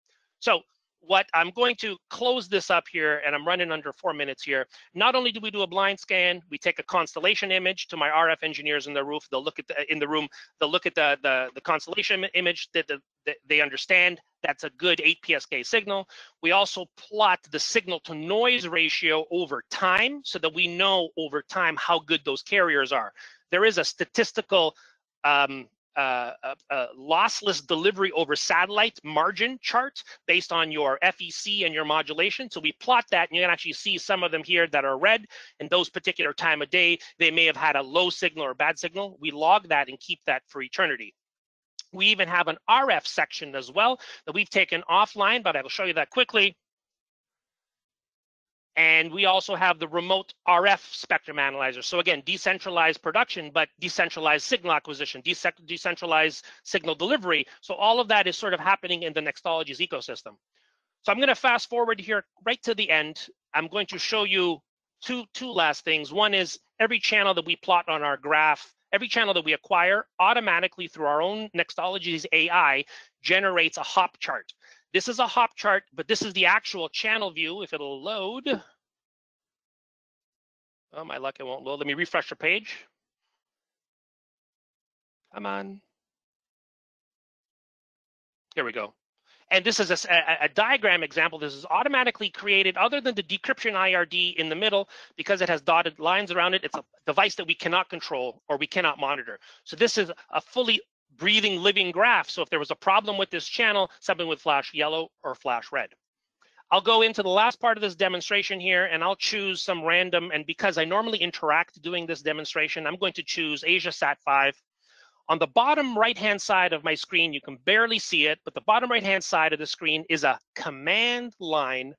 So what I'm going to close this up here, and I'm running under 4 minutes here. Not only do we do a blind scan, we take a constellation image to my RF engineers in the roof. They'll look at they'll look at the constellation image that they understand that's a good 8 PSK signal. We also plot the signal to noise ratio over time so that we know over time how good those carriers are. There is a statistical lossless delivery over satellite margin chart based on your FEC and your modulation. So we plot that, and you can actually see some of them here that are red. And those particular time of day, they may have had a low signal or bad signal. We log that and keep that for eternity. We even have an RF section as well that we've taken offline, but I will show you that quickly. And we also have the remote RF spectrum analyzer. So again, decentralized production, but decentralized signal acquisition, decentralized signal delivery. So all of that is sort of happening in the Nextologies ecosystem. So I'm going to fast forward here right to the end. I'm going to show you two last things. One is every channel that we plot on our graph, every channel that we acquire automatically through our own Nextologies AI generates a hop chart. This is a hop chart, but this is the actual channel view. If it'll load. Oh, my luck, it won't load. Let me refresh the page. Come on. Here we go. And this is a diagram example. This is automatically created other than the decryption IRD in the middle because it has dotted lines around it. It's a device that we cannot control or we cannot monitor. So this is a fully breathing, living graph. So if there was a problem with this channel, something would flash yellow or flash red. I'll go into the last part of this demonstration here, and I'll choose some random, and because I normally interact doing this demonstration, I'm going to choose Asia Sat 5. On the bottom right-hand side of my screen, you can barely see it, but the bottom right-hand side of the screen is a command line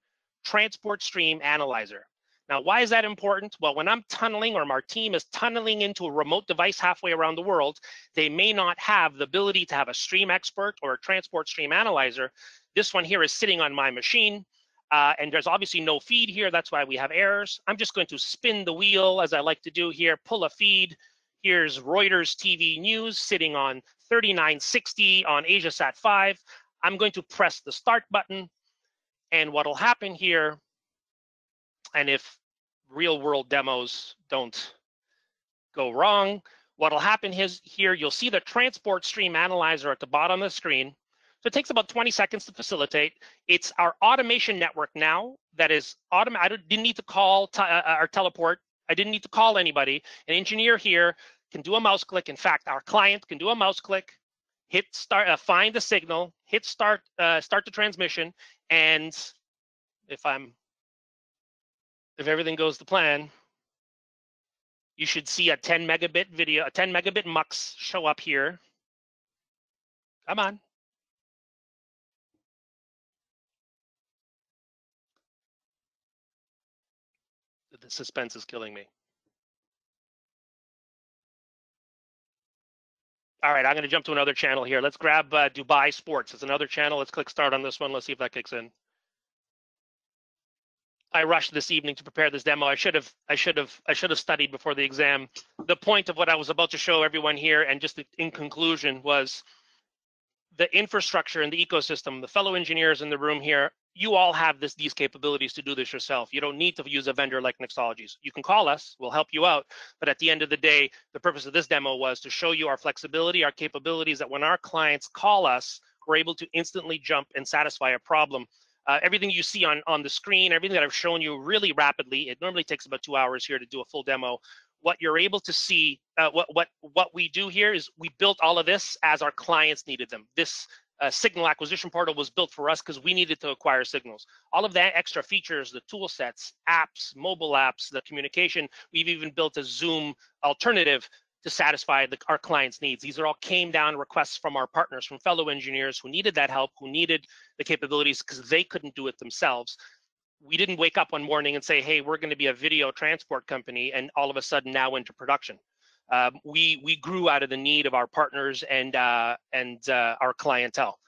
transport stream analyzer. Now, why is that important? Well, when I'm tunneling or our team is tunneling into a remote device halfway around the world, they may not have the ability to have a stream expert or a transport stream analyzer. This one here is sitting on my machine, and there's obviously no feed here. That's why we have errors. I'm just going to spin the wheel as I like to do here, pull a feed. Here's Reuters TV News sitting on 3960 on Asia Sat 5. I'm going to press the start button, and what'll happen here, and if real world demos don't go wrong, what'll happen is here, you'll see the transport stream analyzer at the bottom of the screen. So it takes about 20 seconds to facilitate. It's our automation network now that is automatic. I didn't need to call our teleport. I didn't need to call anybody. An engineer here can do a mouse click. In fact, our client can do a mouse click, hit start, find the signal, hit start, start the transmission, and if everything goes to plan, you should see a 10 megabit video, a 10 megabit mux show up here. Come on. The suspense is killing me. All right, I'm going to jump to another channel here. Let's grab Dubai Sports. It's another channel. Let's click start on this one. Let's see if that kicks in. I rushed this evening to prepare this demo. I should have studied before the exam. The point of what I was about to show everyone here, and just in conclusion, was the infrastructure and the ecosystem. The fellow engineers in the room here, you all have these capabilities to do this yourself. You don't need to use a vendor like Nextologies. You can call us, we'll help you out. But at the end of the day, the purpose of this demo was to show you our flexibility, our capabilities, that when our clients call us, we're able to instantly jump and satisfy a problem. Everything you see on the screen, everything that I've shown you really rapidly, it normally takes about 2 hours here to do a full demo. What you're able to see, what we do here is we built all of this as our clients needed them. This signal acquisition portal was built for us because we needed to acquire signals. All of that extra features, the tool sets, apps, mobile apps, the communication, we've even built a Zoom alternative to satisfy our clients' needs. These are all came down requests from our partners, from fellow engineers who needed that help, who needed the capabilities because they couldn't do it themselves. We didn't wake up one morning and say, hey, we're going to be a video transport company and all of a sudden now into production. We grew out of the need of our partners and our clientele.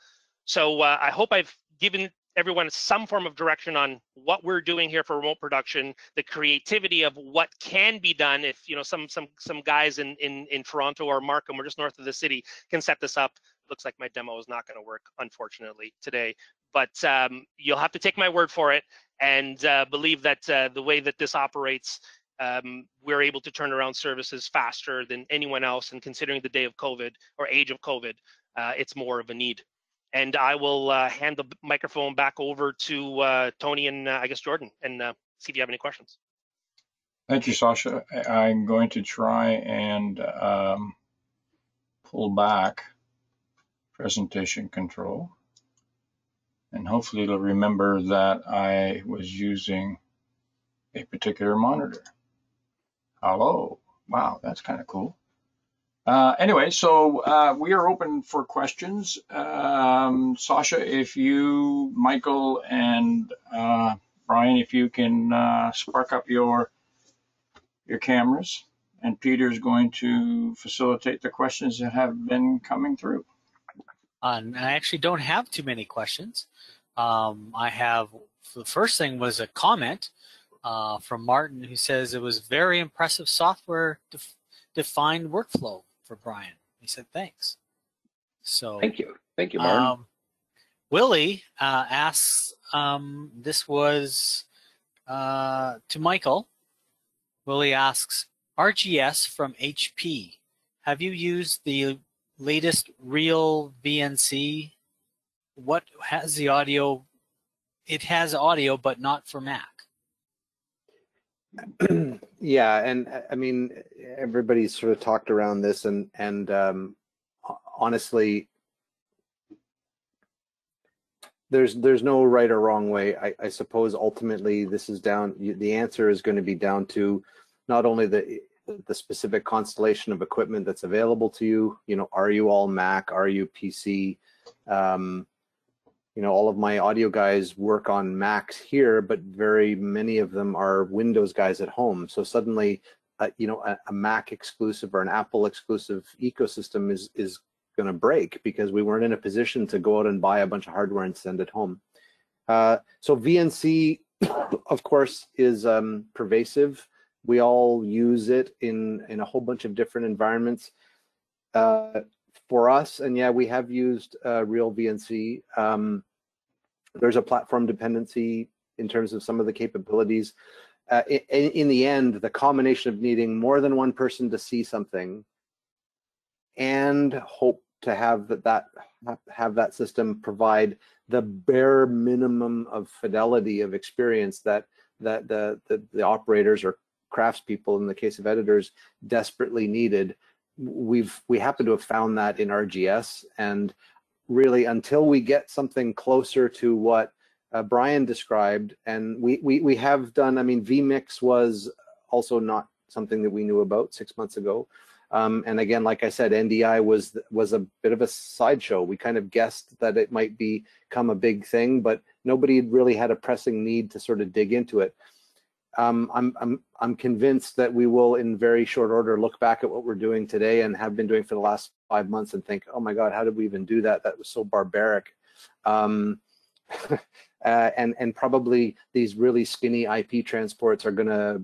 So I hope I've given everyone some form of direction on what we're doing here for remote production, the creativity of what can be done. If some guys in Toronto or Markham, we're just north of the city, can set this up. Looks like my demo is not going to work, unfortunately, today. But you'll have to take my word for it and believe that the way that this operates, we're able to turn around services faster than anyone else. And considering the day of COVID or age of COVID, it's more of a need. And I will hand the microphone back over to Tony and I guess Jordan, and see if you have any questions. Thank you, Sasha. I'm going to try and pull back presentation control. And hopefully it'll remember that I was using a particular monitor. Hello. Wow, that's kind of cool. Anyway, so we are open for questions. Sasha, if you, Michael, and Brian, if you can spark up your cameras, and Peter's going to facilitate the questions that have been coming through. And I actually don't have too many questions. I have, the first thing was a comment from Martin, who says it was very impressive software defined workflow for Brian. He said thanks. So thank you, Martin. Willie asks, this was to Michael. Willie asks, RGS from HP, have you used the latest real VNC? What has the audio? It has audio, but not for Mac. Yeah, and I mean, everybody's sort of talked around this, and honestly, there's no right or wrong way. I suppose ultimately this is down. The answer is going to be down to not only the specific constellation of equipment that's available to you. Are you all Mac? Are you PC? All of my audio guys work on Macs here, but very many of them are Windows guys at home. So suddenly, a Mac exclusive or an Apple exclusive ecosystem is going to break because we weren't in a position to go out and buy a bunch of hardware and send it home. So VNC, of course, is pervasive. We all use it in a whole bunch of different environments. For us, and yeah, we have used real VNC. There's a platform dependency in terms of some of the capabilities. In the end, the combination of needing more than one person to see something and hope to have that system provide the bare minimum of fidelity of experience that the operators or craftspeople, in the case of editors, desperately needed. We happen to have found that in RGS, and really until we get something closer to what Brian described, and we have done, I mean, vMix was also not something that we knew about 6 months ago. And again, like I said, NDI was a bit of a sideshow. We kind of guessed that it might become a big thing, but nobody really had a pressing need to sort of dig into it. I'm convinced that we will, in very short order, look back at what we're doing today and have been doing for the last 5 months and think, oh my God, how did we even do that? That was so barbaric. And probably these really skinny IP transports are gonna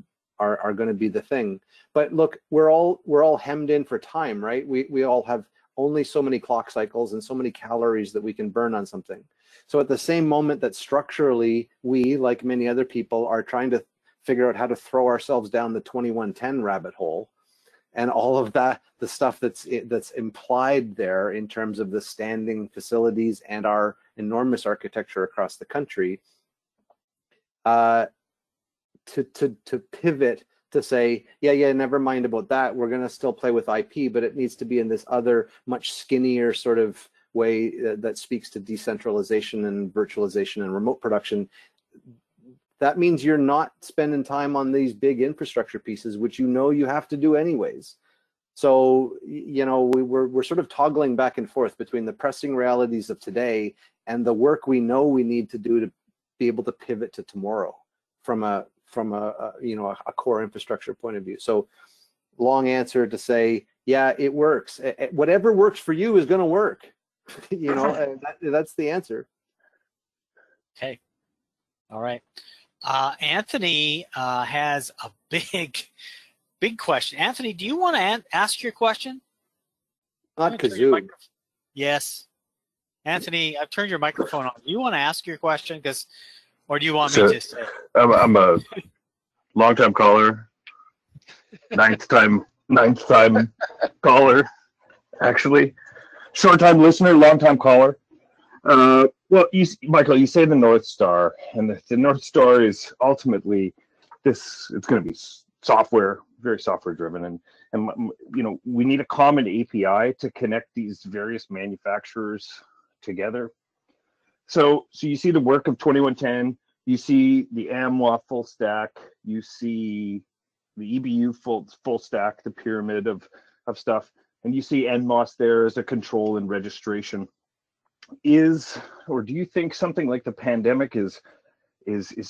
be the thing. But look, we're all hemmed in for time, right? We all have only so many clock cycles and so many calories that we can burn on something. So at the same moment that structurally we, like many other people, are trying to figure out how to throw ourselves down the 2110 rabbit hole, and all of that, the stuff that's implied there in terms of the standing facilities and our enormous architecture across the country, to pivot to say, yeah, never mind about that. We're going to still play with IP, but it needs to be in this other, much skinnier sort of way that speaks to decentralization and virtualization and remote production. That means you're not spending time on these big infrastructure pieces, which you have to do anyways. So, you know, we're sort of toggling back and forth between the pressing realities of today and the work we know we need to do to be able to pivot to tomorrow from a you know, a core infrastructure point of view. So, long answer to say, yeah, it works. Whatever works for you is going to work. You know, that's the answer. Okay. All right. Anthony has a big question. Anthony, do you want to ask your question? Not kazoo. Yes. Anthony, I've turned your microphone on. Do you want to ask your question? Or do you want me to say? I'm a long-time caller. Ninth time caller, actually. Short-time listener, long-time caller. Well, Michael, you say the North Star, and the North Star is ultimately this. It's going to be software, very software-driven, and you know, we need a common API to connect these various manufacturers together. So you see the work of 2110. You see the AMWA full stack. You see the EBU full stack, the pyramid of stuff, and you see NMOS there as a control and registration. Or do you think something like the pandemic is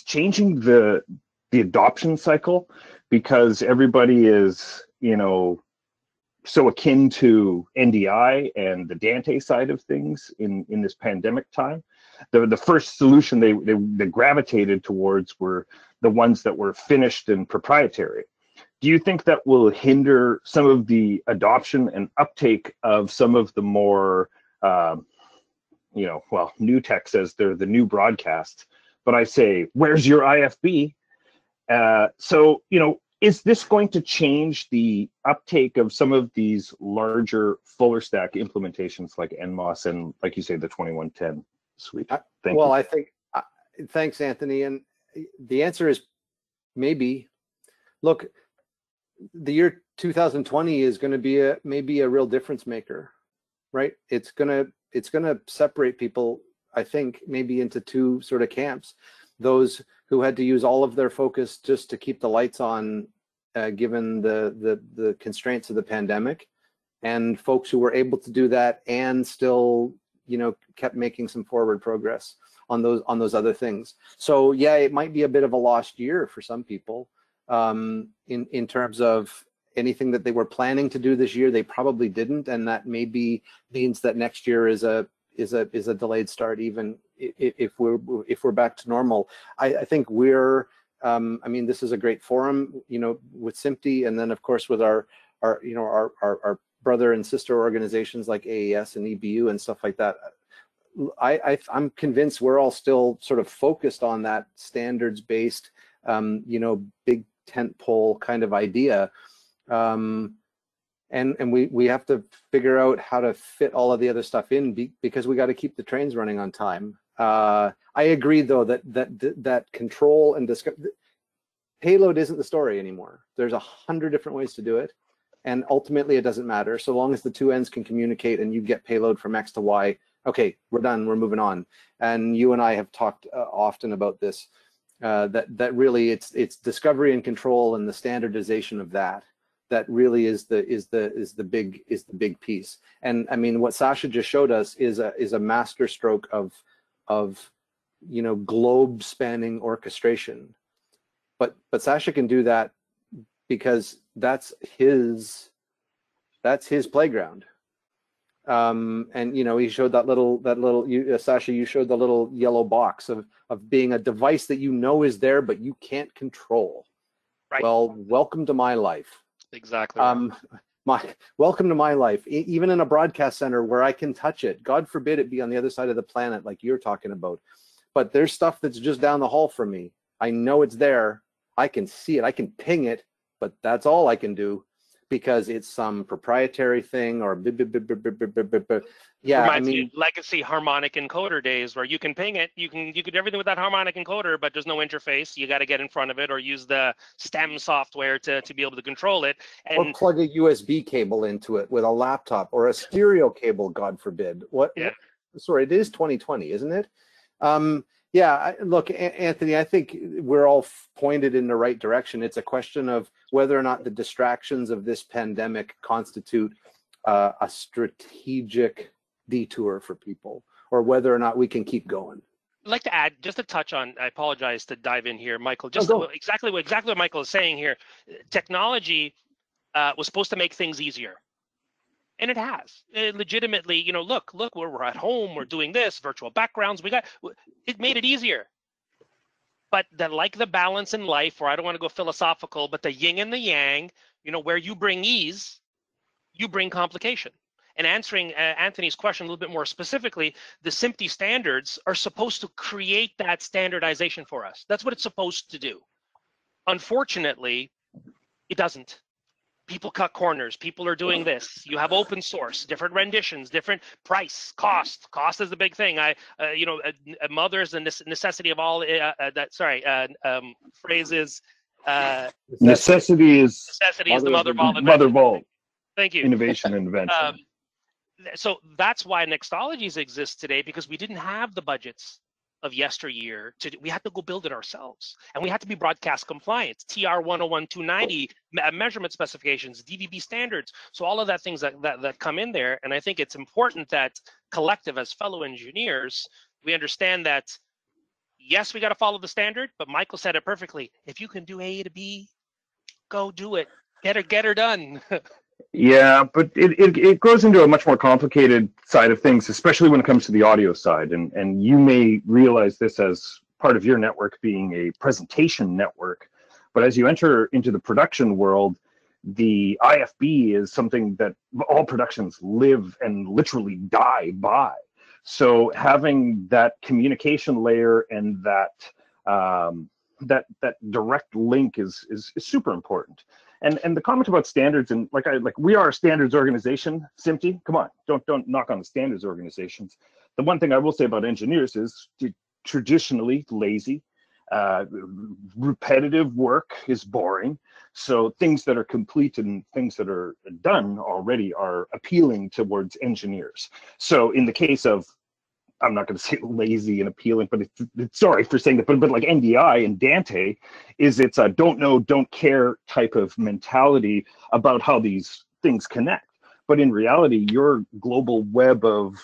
changing the adoption cycle because everybody is, you know, so akin to NDI and the Dante side of things in this pandemic time? The first solution they gravitated towards were the ones that were finished and proprietary. Do you think that will hinder some of the adoption and uptake of some of the more, you know, well, new tech says they're the new broadcast, but I say, where's your IFB? So, you know, is this going to change the uptake of some of these larger fuller stack implementations like NMOS and, like you say, the 2110 suite? Thank you. I think, thanks, Anthony. And the answer is maybe. Look, the year 2020 is going to be maybe a real difference maker, right? It's going to separate people, I think, maybe into two sort of camps. Those who had to use all of their focus just to keep the lights on, given the constraints of the pandemic, and folks who were able to do that and still, you know, kept making some forward progress on those other things. So yeah, it might be a bit of a lost year for some people. In terms of anything that they were planning to do this year, they probably didn't, and that maybe means that next year is a delayed start, even if we're back to normal. I think we're I mean, this is a great forum, you know, with SMPTE, and then of course with our you know, our brother and sister organizations like AES and EBU and stuff like that. I'm convinced we're all still sort of focused on that standards-based, you know, big tentpole kind of idea, and we have to figure out how to fit all of the other stuff in because we got to keep the trains running on time. I agree, though, that control and payload isn't the story anymore. There's 100 different ways to do it, and ultimately it doesn't matter so long as the two ends can communicate and you get payload from X to Y. Okay, we're done. We're moving on. And you and I have talked often about this. That really it's discovery and control and the standardization of that really is the big piece. And I mean, what Sasha just showed us is a master stroke of you know, globe spanning orchestration. But Sasha can do that because that's his playground. And you know, he showed that little Sasha, you showed the little yellow box of being a device that you know is there but you can't control. Right. Well, welcome to my life. Exactly. Welcome to my life. Even in a broadcast center where I can touch it. God forbid it be on the other side of the planet like you're talking about. But there's stuff that's just down the hall from me. I know it's there. I can see it. I can ping it, but that's all I can do. Because it's some proprietary thing or yeah. Reminds me of legacy harmonic encoder days where you can ping it, you can do everything with that harmonic encoder, but there's no interface. You got to get in front of it or use the STEM software to be able to control it. And or plug a USB cable into it with a laptop or a stereo cable, God forbid. What? Yeah. Sorry, it is 2020, isn't it? Yeah, look, Anthony, I think we're all pointed in the right direction. It's a question of whether or not the distractions of this pandemic constitute a strategic detour for people, or whether or not we can keep going. I'd like to add just a touch on, I apologize to dive in here, Michael, just go. exactly what Michael is saying here. Technology was supposed to make things easier. And it has. It legitimately, you know, look, we're at home, we're doing this, virtual backgrounds, it made it easier. But like the balance in life, where I don't want to go philosophical, but the yin and the yang, you know, where you bring ease, you bring complication. And answering Anthony's question a little bit more specifically, the SMPTE standards are supposed to create that standardization for us. That's what it's supposed to do. Unfortunately, it doesn't. People cut corners. People are doing this. You have open source, different renditions, different price, cost. Cost is the big thing. You know, a mother is the necessity of all. Phrase is necessity is the mother of all. Mother of all. Thank you. Innovation and invention. So that's why Nextologies exists today, because we didn't have the budgets of yesteryear. We had to go build it ourselves, and we had to be broadcast compliant, TR 101 290 measurement specifications, DVB standards. So all of that things that come in there. And I think it's important that collective, as fellow engineers, we understand that yes, we got to follow the standard, but Michael said it perfectly. If you can do A to B, go do it. Get her done. Yeah, but it goes into a much more complicated side of things, especially when it comes to the audio side. And you may realize this as part of your network being a presentation network. But as you enter into the production world, the IFB is something that all productions live and literally die by. So having that communication layer and that direct link is super important. And the comment about standards, and like we are a standards organization, SMPTE. Come on, don't knock on the standards organizations. The one thing I will say about engineers is traditionally lazy, repetitive work is boring. So things that are complete and things that are done already are appealing towards engineers. So in the case of, I'm not going to say lazy and appealing, but it's sorry for saying that, but like NDI and Dante it's a don't know, don't care type of mentality about how these things connect. But in reality, your global web of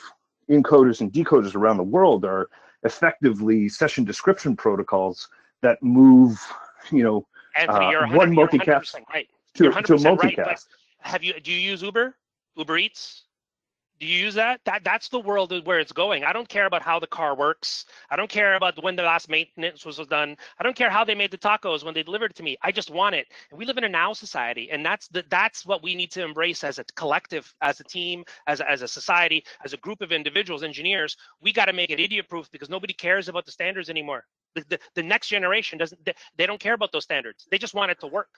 encoders and decoders around the world are effectively session description protocols that move, you know, Anthony, one multicast right. to a multicast. Right, do you use Uber Eats? Do you use that? That's the world where it's going. I don't care about how the car works. I don't care about when the last maintenance was done. I don't care how they made the tacos when they delivered it to me. I just want it. And we live in a now society, and that's what we need to embrace as a collective, as a team, as a society, as a group of individuals, engineers. We got to make it idiot-proof, because nobody cares about the standards anymore. The next generation they don't care about those standards. They just want it to work.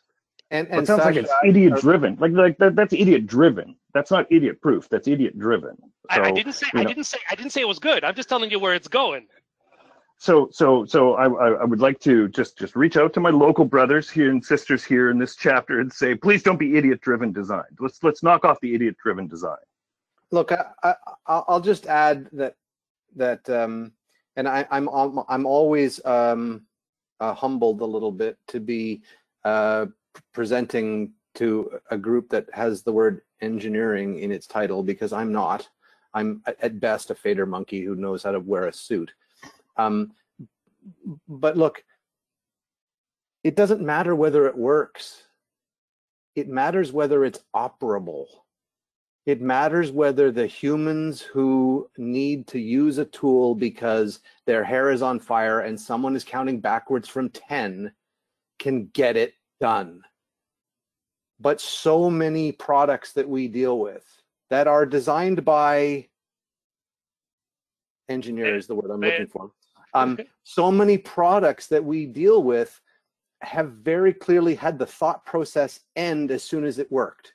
And it sounds like it's idiot driven. Like that's idiot driven. That's not idiot proof. That's idiot driven. So, I didn't say it was good. I'm just telling you where it's going. So I would like to just reach out to my local brothers here and sisters here in this chapter and say, please don't be idiot driven design. Let's knock off the idiot driven design. Look, I'll just add that and I'm always humbled a little bit to be presenting to a group that has the word engineering in its title, because I'm not. I'm at best a fader monkey who knows how to wear a suit. But look, it doesn't matter whether it works. It matters whether it's operable. It matters whether the humans who need to use a tool because their hair is on fire and someone is counting backwards from 10 can get it done. But so many products that we deal with that are designed by engineers, the word I'm looking for. So many products that we deal with have very clearly had the thought process end as soon as it worked.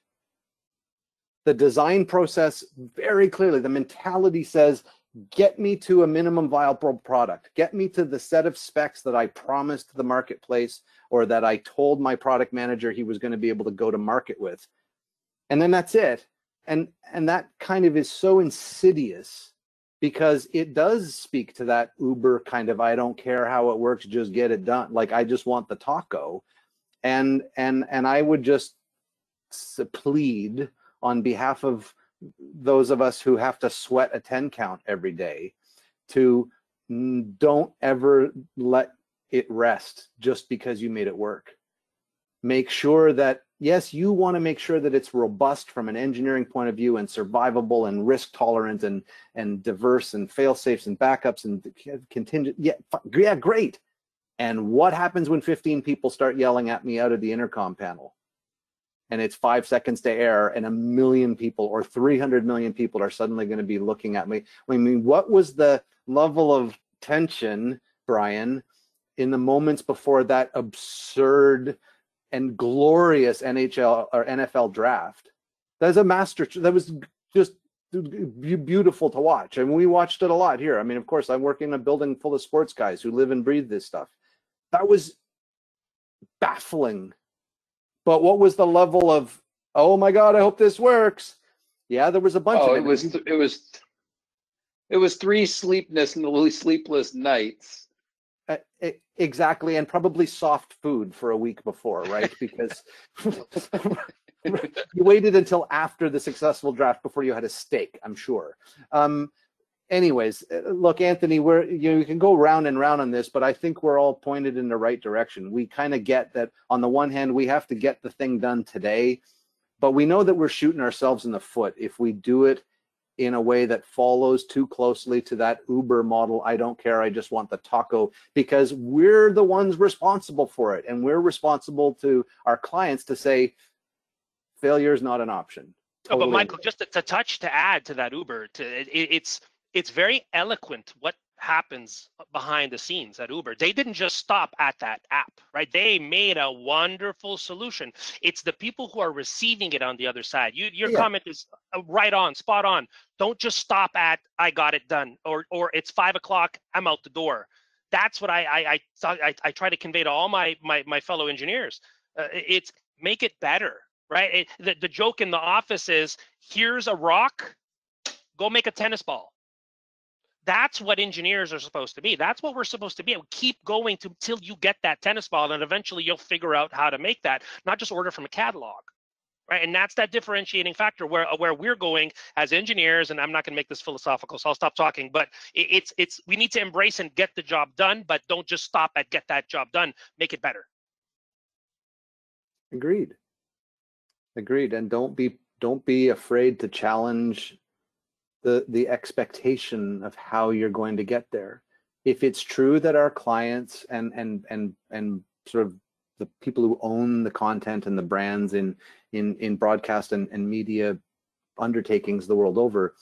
The design process, very clearly, the mentality says, get me to a minimum viable product. Get me to the set of specs that I promised the marketplace, or that I told my product manager he was going to be able to go to market with. And then that's it. And that kind of is so insidious because it does speak to that Uber kind of, I don't care how it works, just get it done. Like, I just want the taco. And I would just plead on behalf of those of us who have to sweat a 10 count every day to don't ever let it rest just because you made it work. Make sure that, yes, you want to make sure that it's robust from an engineering point of view and survivable and risk tolerant and diverse and fail safes and backups and contingent. Yeah, great. And what happens when 15 people start yelling at me out of the intercom panel? And it's 5 seconds to air, and 1 million people or 300 million people are suddenly going to be looking at me. I mean, what was the level of tension, Brian, in the moments before that absurd and glorious NHL or NFL draft? That was just beautiful to watch. I mean, we watched it a lot here. I mean, of course, I'm working in a building full of sports guys who live and breathe this stuff. That was baffling. But what was the level of, oh my God, I hope this works? Yeah, there was a bunch of it. It was 3 sleepless nights. Exactly, and probably soft food for a week before, right? Because you waited until after the successful draft before you had a steak, I'm sure. Anyways, look, Anthony, you can go round and round on this, but I think we're all pointed in the right direction. We kind of get that on the one hand, we have to get the thing done today, but we know that we're shooting ourselves in the foot if we do it in a way that follows too closely to that Uber model. I don't care, I just want the taco, because we're the ones responsible for it. And we're responsible to our clients to say, failure is not an option. Totally. But Michael, just to add to that Uber, it's very eloquent what happens behind the scenes at Uber. They didn't just stop at that app, right? They made a wonderful solution. It's the people who are receiving it on the other side. Your comment is right on, spot on. Don't just stop at, I got it done, or it's 5 o'clock, I'm out the door. That's what I try to convey to all my fellow engineers. It's make it better, right? The joke in the office is, here's a rock, go make a tennis ball. That's what engineers are supposed to be. That's what we're supposed to be. Keep going till you get that tennis ball, and eventually you'll figure out how to make that, not just order from a catalog, right? And that's that differentiating factor where we're going as engineers, and I'm not going to make this philosophical, so I'll stop talking, but we need to embrace and get the job done, but don't just stop at get that job done, make it better. Agreed. And don't be afraid to challenge the expectation of how you're going to get there. If it's true that our clients and sort of the people who own the content and the brands in broadcast and media undertakings the world over,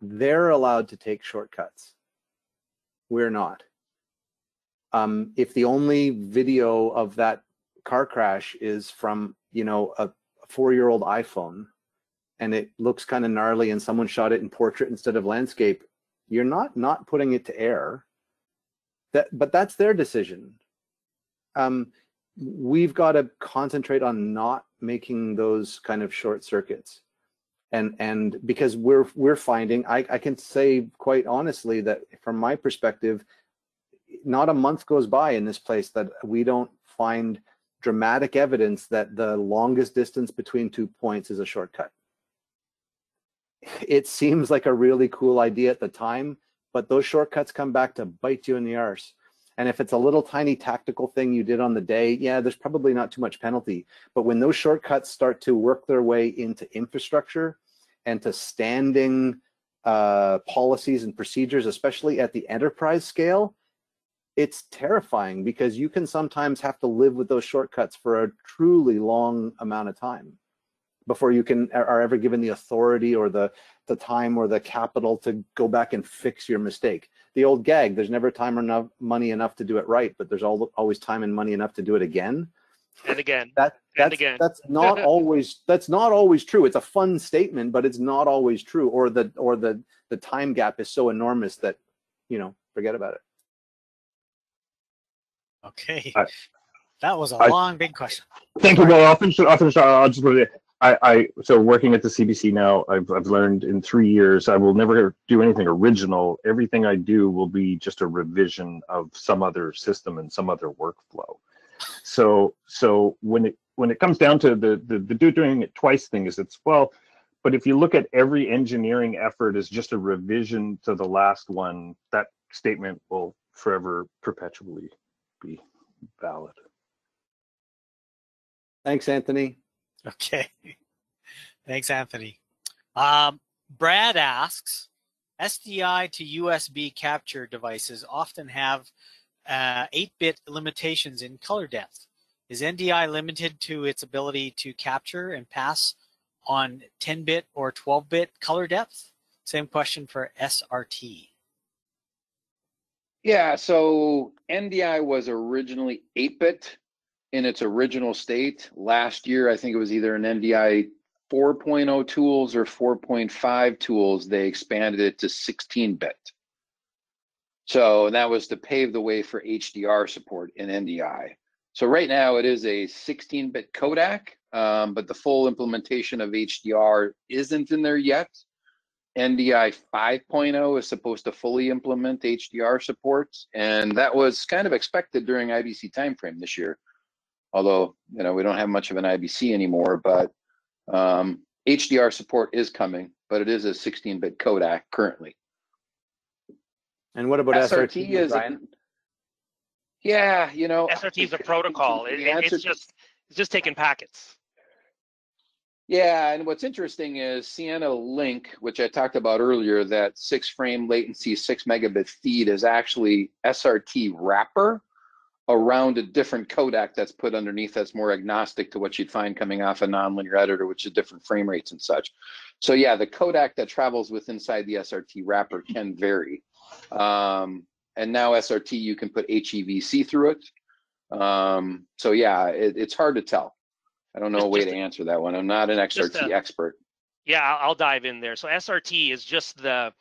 they're allowed to take shortcuts. We're not. If the only video of that car crash is from, a 4-year-old iPhone, and it looks kind of gnarly and someone shot it in portrait instead of landscape, you're not putting it to air. But that's their decision. We've got to concentrate on not making those kind of short circuits. And because we're finding, I can say quite honestly that from my perspective, not a month goes by in this place that we don't find dramatic evidence that the longest distance between 2 points is a shortcut. It seems like a really cool idea at the time, but those shortcuts come back to bite you in the arse. And if it's a little tiny tactical thing you did on the day, yeah, there's probably not too much penalty. But when those shortcuts start to work their way into infrastructure and to standing policies and procedures, especially at the enterprise scale, it's terrifying, because you can sometimes have to live with those shortcuts for a truly long amount of time before you are ever given the authority or the time or the capital to go back and fix your mistake. The old gag, there's never time or money enough to do it right, but there's always time and money enough to do it again. And again. That's not always true. It's a fun statement, but it's not always true. Or the time gap is so enormous that, forget about it. Okay. That was a long, big question. Thank you. Well, I'll finish. I'll just put it. So working at the CBC now, I've learned in 3 years I will never do anything original. Everything I do will be just a revision of some other system and some other workflow. So when it comes down to the doing it twice thing, is it's, well, but if you look at every engineering effort as just a revision to the last one, that statement will forever perpetually be valid. Thanks, Anthony. Okay. Thanks, Anthony. Brad asks, SDI to USB capture devices often have 8-bit limitations in color depth. Is NDI limited to its ability to capture and pass on 10-bit or 12-bit color depth? Same question for SRT. Yeah, so NDI was originally 8-bit in its original state. Last year, I think it was either an NDI 4.0 tools or 4.5 tools, they expanded it to 16-bit. So that was to pave the way for HDR support in NDI. So right now it is a 16-bit codec, but the full implementation of HDR isn't in there yet. NDI 5.0 is supposed to fully implement HDR supports, and that was kind of expected during IBC timeframe this year. Although, you know, we don't have much of an IBC anymore, but HDR support is coming, but it is a 16-bit codec currently. And what about SRT? Is yeah, you know, SRT is a protocol. It's just taking packets. Yeah, and what's interesting is Sienna Link, which I talked about earlier, that 6-frame latency, 6 megabit feed is actually SRT wrapper around a different codec that's put underneath that's more agnostic to what you'd find coming off a nonlinear editor, which is different frame rates and such. So yeah, the codec that travels with inside the SRT wrapper can vary. And now SRT, you can put HEVC through it. So yeah, it's hard to tell. I don't know a way to answer that one. I'm not an XRT expert. Yeah, I'll dive in there. So SRT is just the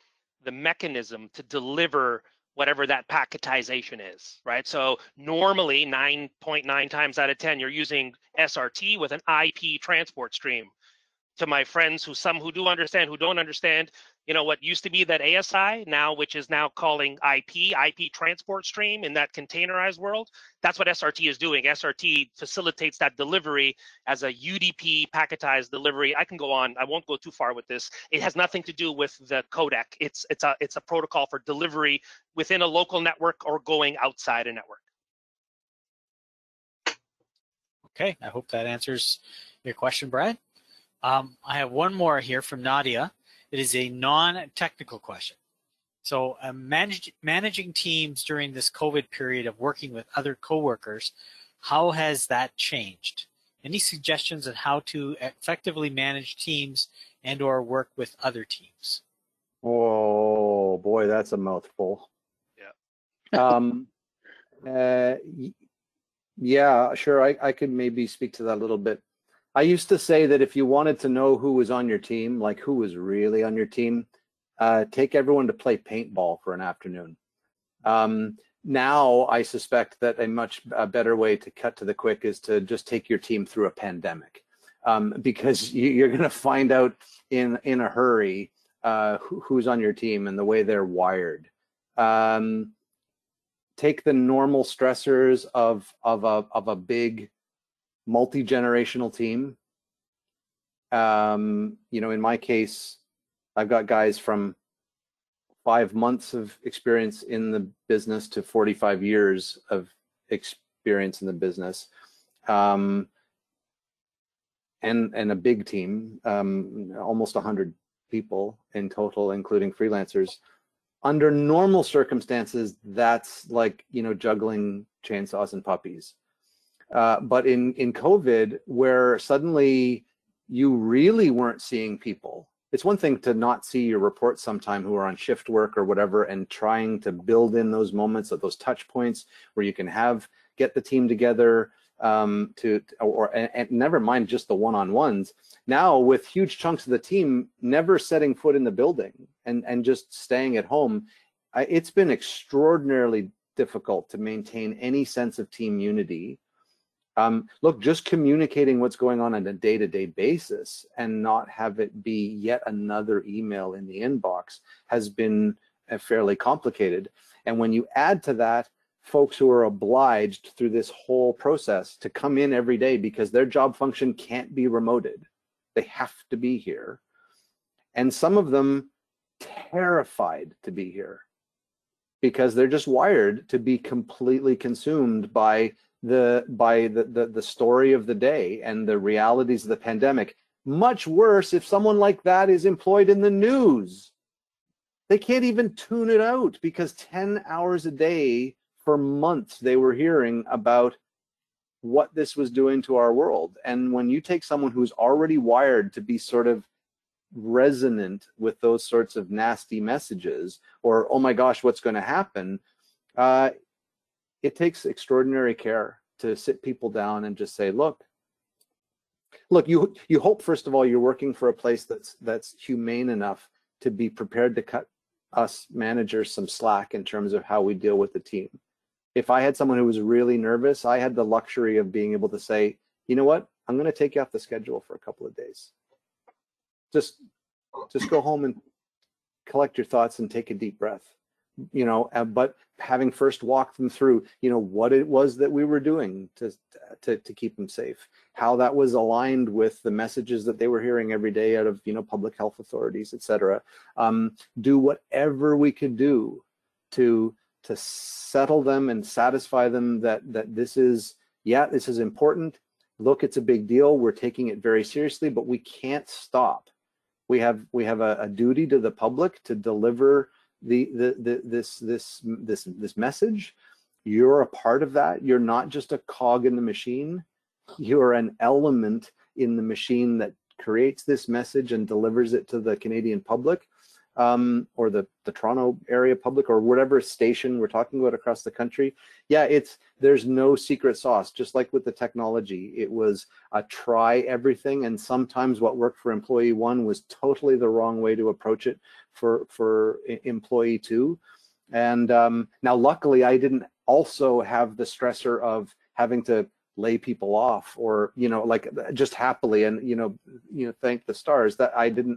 mechanism to deliver whatever that packetization is, right? So normally 9.9 times out of 10, you're using SRT with an IP transport stream. To my friends who do understand, who don't understand, you know, what used to be that ASI now, which is now calling IP transport stream in that containerized world, that's what SRT is doing. SRT facilitates that delivery as a UDP packetized delivery. I can go on, I won't go too far with this. It has nothing to do with the codec. It's a protocol for delivery within a local network or going outside a network. Okay, I hope that answers your question, Brad. I have one more here from Nadia. It is a non-technical question. So managing teams during this COVID period of working with other coworkers, how has that changed? Any suggestions on how to effectively manage teams and or work with other teams? Oh boy, that's a mouthful. Yeah. Yeah, sure. I could maybe speak to that a little bit. I used to say that if you wanted to know who was on your team, like who was really on your team, take everyone to play paintball for an afternoon. Now I suspect that a much better way to cut to the quick is to just take your team through a pandemic, because you're going to find out in a hurry who's on your team and the way they're wired. Take the normal stressors of a big multi-generational team. You know, in my case, I've got guys from 5 months of experience in the business to 45 years of experience in the business, and a big team, almost 100 people in total, including freelancers. Under normal circumstances, that's like, you know, juggling chainsaws and puppies. But in COVID, where suddenly you really weren't seeing people, it's one thing to not see your reports sometime who are on shift work or whatever, and trying to build in those moments of those touch points where you can get the team together, and never mind just the one-on-ones. Now with huge chunks of the team never setting foot in the building and just staying at home, it's been extraordinarily difficult to maintain any sense of team unity. Look, just communicating what's going on a day-to-day basis and not have it be yet another email in the inbox has been fairly complicated. And when you add to that folks who are obliged through this whole process to come in every day because their job function can't be remoted, they have to be here, and some of them terrified to be here because they're just wired to be completely consumed by the story of the day and the realities of the pandemic. Much worse if someone like that is employed in the news. They can't even tune it out because 10 hours a day for months they were hearing about what this was doing to our world. And when you take someone who's already wired to be sort of resonant with those sorts of nasty messages, or oh my gosh, what's going to happen, it takes extraordinary care to sit people down and just say, look, you hope, first of all, you're working for a place that's humane enough to be prepared to cut us managers some slack in terms of how we deal with the team. If I had someone who was really nervous, I had the luxury of being able to say, you know what, I'm going to take you off the schedule for a couple of days. Just go home and collect your thoughts and take a deep breath. You know, but having first walked them through, you know, what it was that we were doing to keep them safe, how that was aligned with the messages that they were hearing every day out of, you know, public health authorities, et cetera. Do whatever we could do to settle them and satisfy them that this is, yeah, this is important. Look, it's a big deal. We're taking it very seriously, but we can't stop. We have a duty to the public to deliver this message. You're a part of that. You're not just a cog in the machine. You're an element in the machine that creates this message and delivers it to the Canadian public, or the Toronto area public, or whatever station we're talking about across the country. Yeah, there's no secret sauce. Just like with the technology, it was a try everything, and sometimes what worked for employee one was totally the wrong way to approach it for employee two. And now luckily I didn't also have the stressor of having to lay people off, or, you know, like just happily, and you know, thank the stars that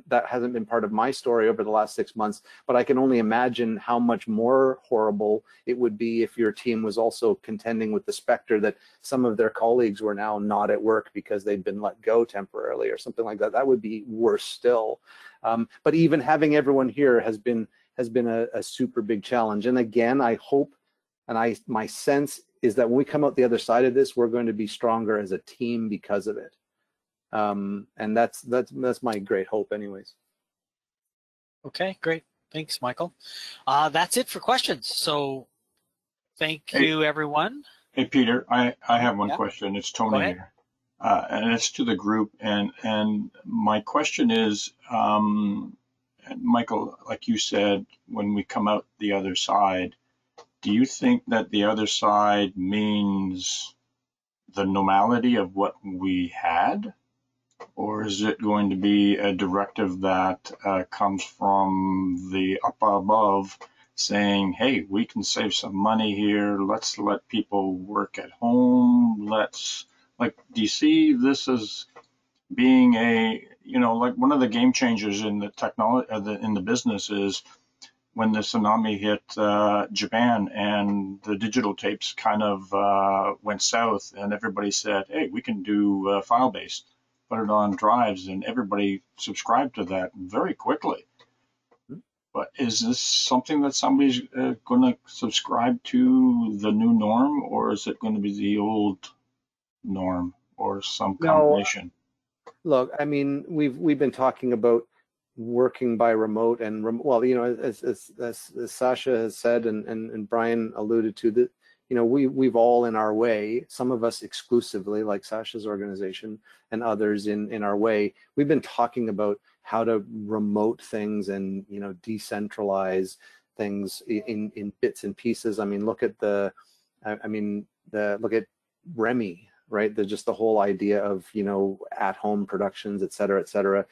that hasn't been part of my story over the last 6 months. But I can only imagine how much more horrible it would be if your team was also contending with the specter that some of their colleagues were now not at work because they'd been let go temporarily or something like that. That would be worse still. But even having everyone here has been a super big challenge. And again, I hope, and my sense is that when we come out the other side of this, we're going to be stronger as a team because of it. And that's my great hope anyways. Okay, great. Thanks, Michael. That's it for questions. So thank you, everyone. Hey, Peter, I have one question. It's Tony here. And it's to the group. And my question is, Michael, like you said, when we come out the other side, do you think that the other side means the normality of what we had? Or is it going to be a directive that comes from the up above saying, hey, we can save some money here. Let's let people work at home. Do you see this as being like one of the game changers in the technology, in the business is when the tsunami hit Japan and the digital tapes kind of went south, and everybody said, hey, we can do file-based, put it on drives, and everybody subscribed to that very quickly. But is this something that somebody's going to subscribe to, the new norm, or is it going to be the old norm, or some combination? No, look, I mean, we've been talking about working by remote, and well, you know, as Sasha has said, and Brian alluded to, that, you know, we've all in our way, some of us exclusively, like Sasha's organization, and others in our way, we've been talking about how to remote things and, you know, decentralize things in bits and pieces. I mean, look at look at REMI, right? Just the whole idea of, you know, at-home productions, et cetera, et cetera.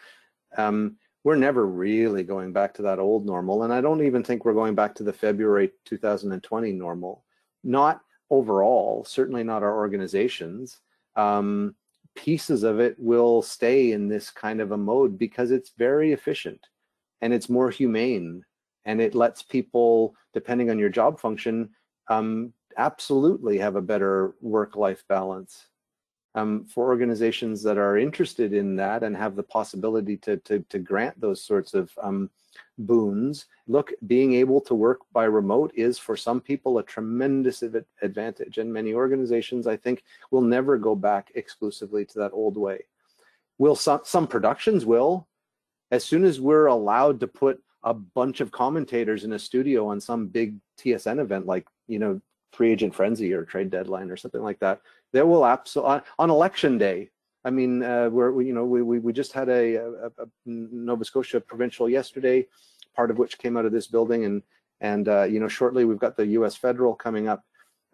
We're never really going back to that old normal, and I don't even think we're going back to the February 2020 normal. Not overall, certainly not our organizations. pieces of it will stay in this kind of a mode because it's very efficient and it's more humane, and it lets people, depending on your job function, absolutely have a better work-life balance. For organizations that are interested in that and have the possibility to grant those sorts of boons, look, being able to work by remote is for some people a tremendous advantage, and many organizations, I think, will never go back exclusively to that old way. Will some productions will, as soon as we're allowed to put a bunch of commentators in a studio on some big TSN event like, you know, Free Agent Frenzy or Trade Deadline or something like that, there will absolutely, on election day, I mean, we just had a Nova Scotia provincial yesterday, part of which came out of this building, and you know, shortly we've got the U.S. federal coming up.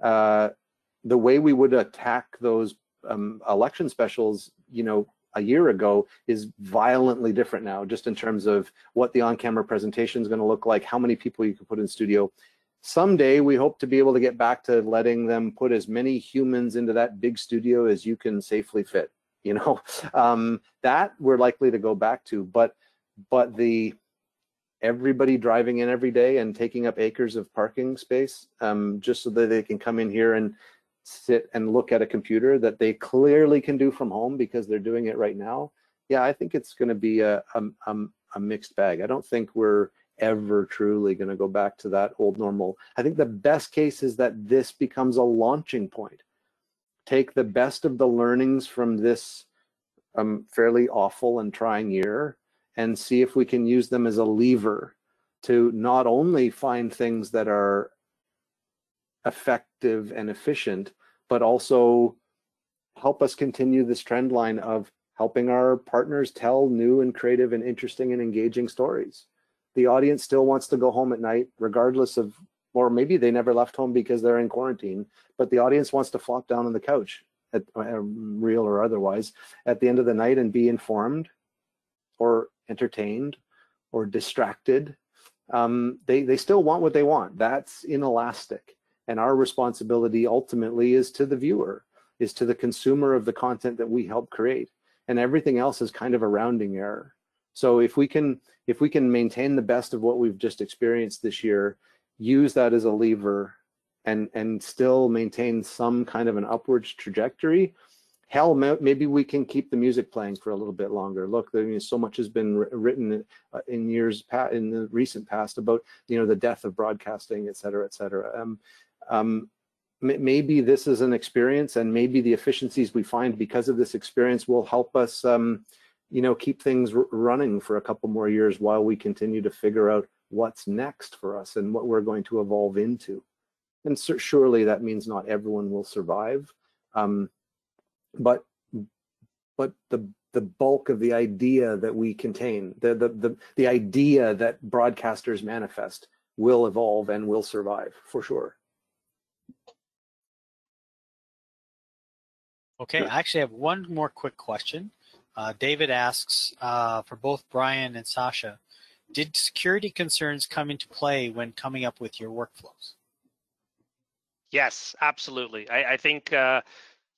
The way we would attack those election specials, you know, a year ago is violently different now, just in terms of what the on-camera presentation is going to look like, how many people you can put in studio. Someday we hope to be able to get back to letting them put as many humans into that big studio as you can safely fit. You know, that we're likely to go back to, but the everybody driving in every day and taking up acres of parking space just so that they can come in here and sit and look at a computer that they clearly can do from home because they're doing it right now. Yeah, I think it's going to be a mixed bag. I don't think we're ever truly going to go back to that old normal. I think the best case is that this becomes a launching point. Take the best of the learnings from this fairly awful and trying year and see if we can use them as a lever to not only find things that are effective and efficient, but also help us continue this trend line of helping our partners tell new and creative and interesting and engaging stories. The audience still wants to go home at night, regardless of, or maybe they never left home because they're in quarantine, but the audience wants to flop down on the couch, real or otherwise, at the end of the night and be informed or entertained or distracted. They still want what they want. That's inelastic. And our responsibility ultimately is to the viewer, is to the consumer of the content that we help create. And everything else is kind of a rounding error. So if we can maintain the best of what we've just experienced this year, use that as a lever and still maintain some kind of an upwards trajectory, hell, maybe we can keep the music playing for a little bit longer. Look, I mean, so much has been written in the recent past about, you know, the death of broadcasting, et cetera, et cetera. Maybe this is an experience, and maybe the efficiencies we find because of this experience will help us, you know, keep things running for a couple more years while we continue to figure out what's next for us and what we're going to evolve into. And surely that means not everyone will survive, but the bulk of the idea that we contain, the idea that broadcasters manifest, will evolve and will survive for sure. Okay, I actually have one more quick question. David asks, for both Brian and Sasha, did security concerns come into play when coming up with your workflows? Yes, absolutely. I think,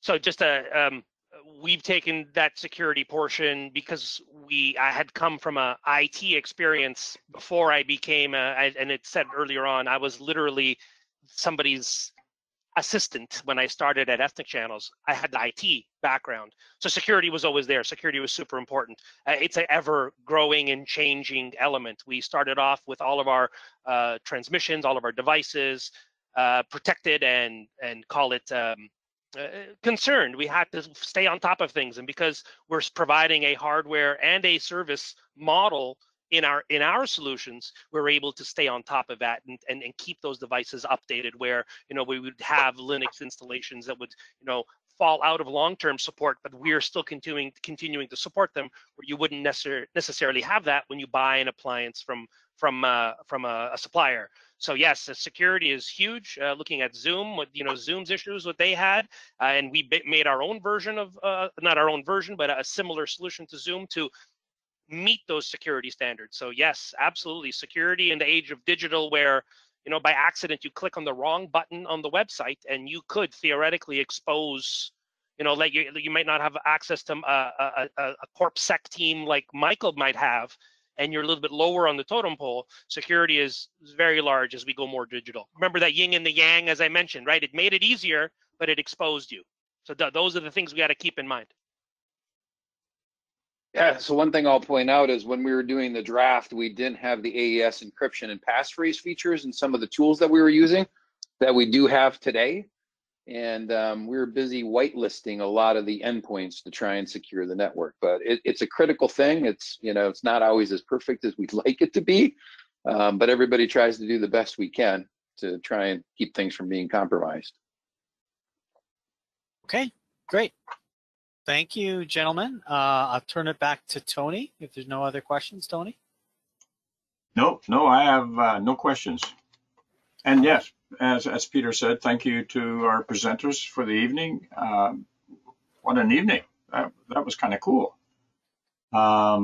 so just we've taken that security portion because I had come from a IT experience before I became, and it said earlier on, I was literally somebody's assistant when I started at Ethnic Channels. I had the IT background, so security was always there. Security was super important. It's an ever growing and changing element. We started off with all of our transmissions, all of our devices protected and call it concerned. We had to stay on top of things, and because we're providing a hardware and a service model in our solutions, we're able to stay on top of that and keep those devices updated, where, you know, we would have Linux installations that would, you know, fall out of long-term support, but we're still continuing to support them, where you wouldn't necessarily have that when you buy an appliance from a supplier. So yes, the security is huge. Looking at Zoom, what, you know, Zoom's issues, what they had, and we made our own version of, not our own version, but a similar solution to Zoom to meet those security standards. So yes, absolutely, security in the age of digital, where, you know, by accident you click on the wrong button on the website and you could theoretically expose You know, like you might not have access to a corpsec team like Michael might have, and you're a little bit lower on the totem pole. Security is very large as we go more digital. Remember that yin and the yang, as I mentioned, right? It made it easier, but it exposed you. So those are the things we got to keep in mind. Yeah, so one thing I'll point out is when we were doing the draft, we didn't have the AES encryption and passphrase features and some of the tools that we were using that we do have today. And we were busy whitelisting a lot of the endpoints to try and secure the network. But it's a critical thing. It's, you know, it's not always as perfect as we'd like it to be, but everybody tries to do the best we can to try and keep things from being compromised. Okay, great. Thank you, gentlemen. I'll turn it back to Tony if there's no other questions. Tony? No, I have no questions. And yes, as Peter said, thank you to our presenters for the evening. What an evening. That was kind of cool. Yeah,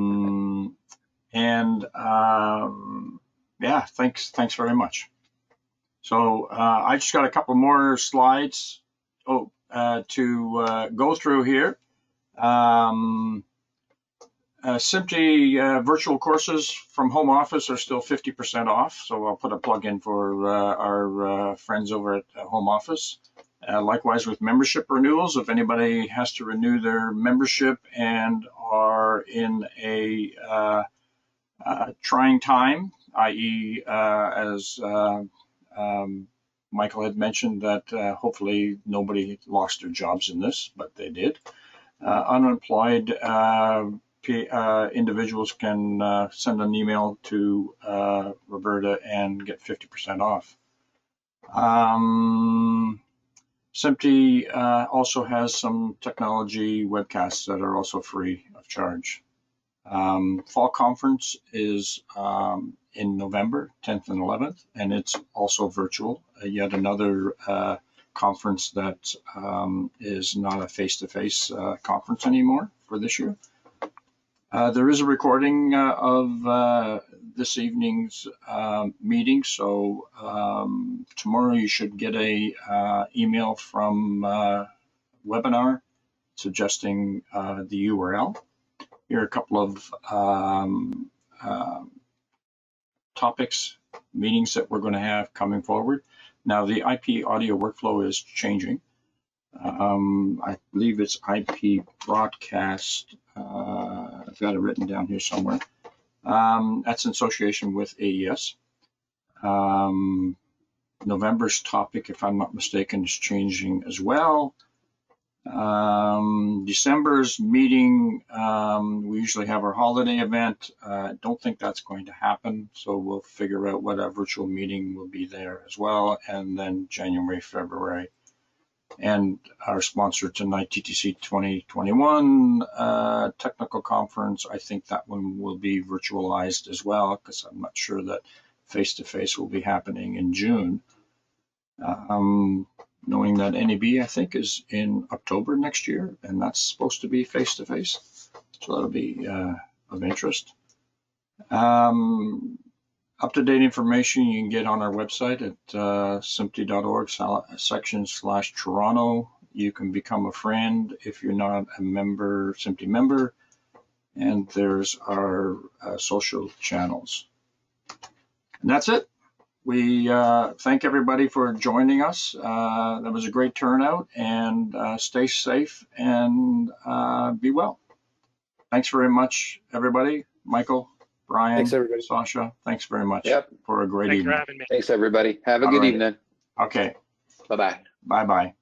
thanks very much. So I just got a couple more slides to go through here. SMPTE virtual courses from home office are still 50% off, so I'll put a plug in for our friends over at home office. Likewise with membership renewals, if anybody has to renew their membership and are in a trying time, i.e. as Michael had mentioned that hopefully nobody lost their jobs in this, but they did. Unemployed individuals can send an email to Roberta and get 50% off. SMPTE also has some technology webcasts that are also free of charge. Fall conference is in November 10th and 11th, and it's also virtual. Yet another conference that is not a face-to-face conference anymore for this year. There is a recording of this evening's meeting, so tomorrow you should get a email from webinar suggesting the URL. Here are a couple of topics, meetings that we're going to have coming forward. Now the IP audio workflow is changing. I believe it's IP broadcast. I've got it written down here somewhere. That's in association with AES. November's topic, if I'm not mistaken, is changing as well. December's meeting, we usually have our holiday event. I don't think that's going to happen, so we'll figure out what a virtual meeting will be there as well. And then January, February. And our sponsor tonight, TTC 2021 technical conference, I think that one will be virtualized as well, because I'm not sure that face-to-face will be happening in June. Knowing that NEB, I think, is in October next year, and that's supposed to be face-to-face. So that'll be of interest. Up-to-date information you can get on our website at SMPTE.org/section/Toronto. You can become a friend if you're not a member, SMPTE member. And there's our social channels. And that's it. We thank everybody for joining us. That was a great turnout, and stay safe and be well. Thanks very much, everybody. Michael, Brian, Thanks, everybody. Sasha, thanks very much Yep. for a great Thanks evening. for having me. Thanks, everybody. Have a good evening. Okay. Bye-bye. Bye-bye.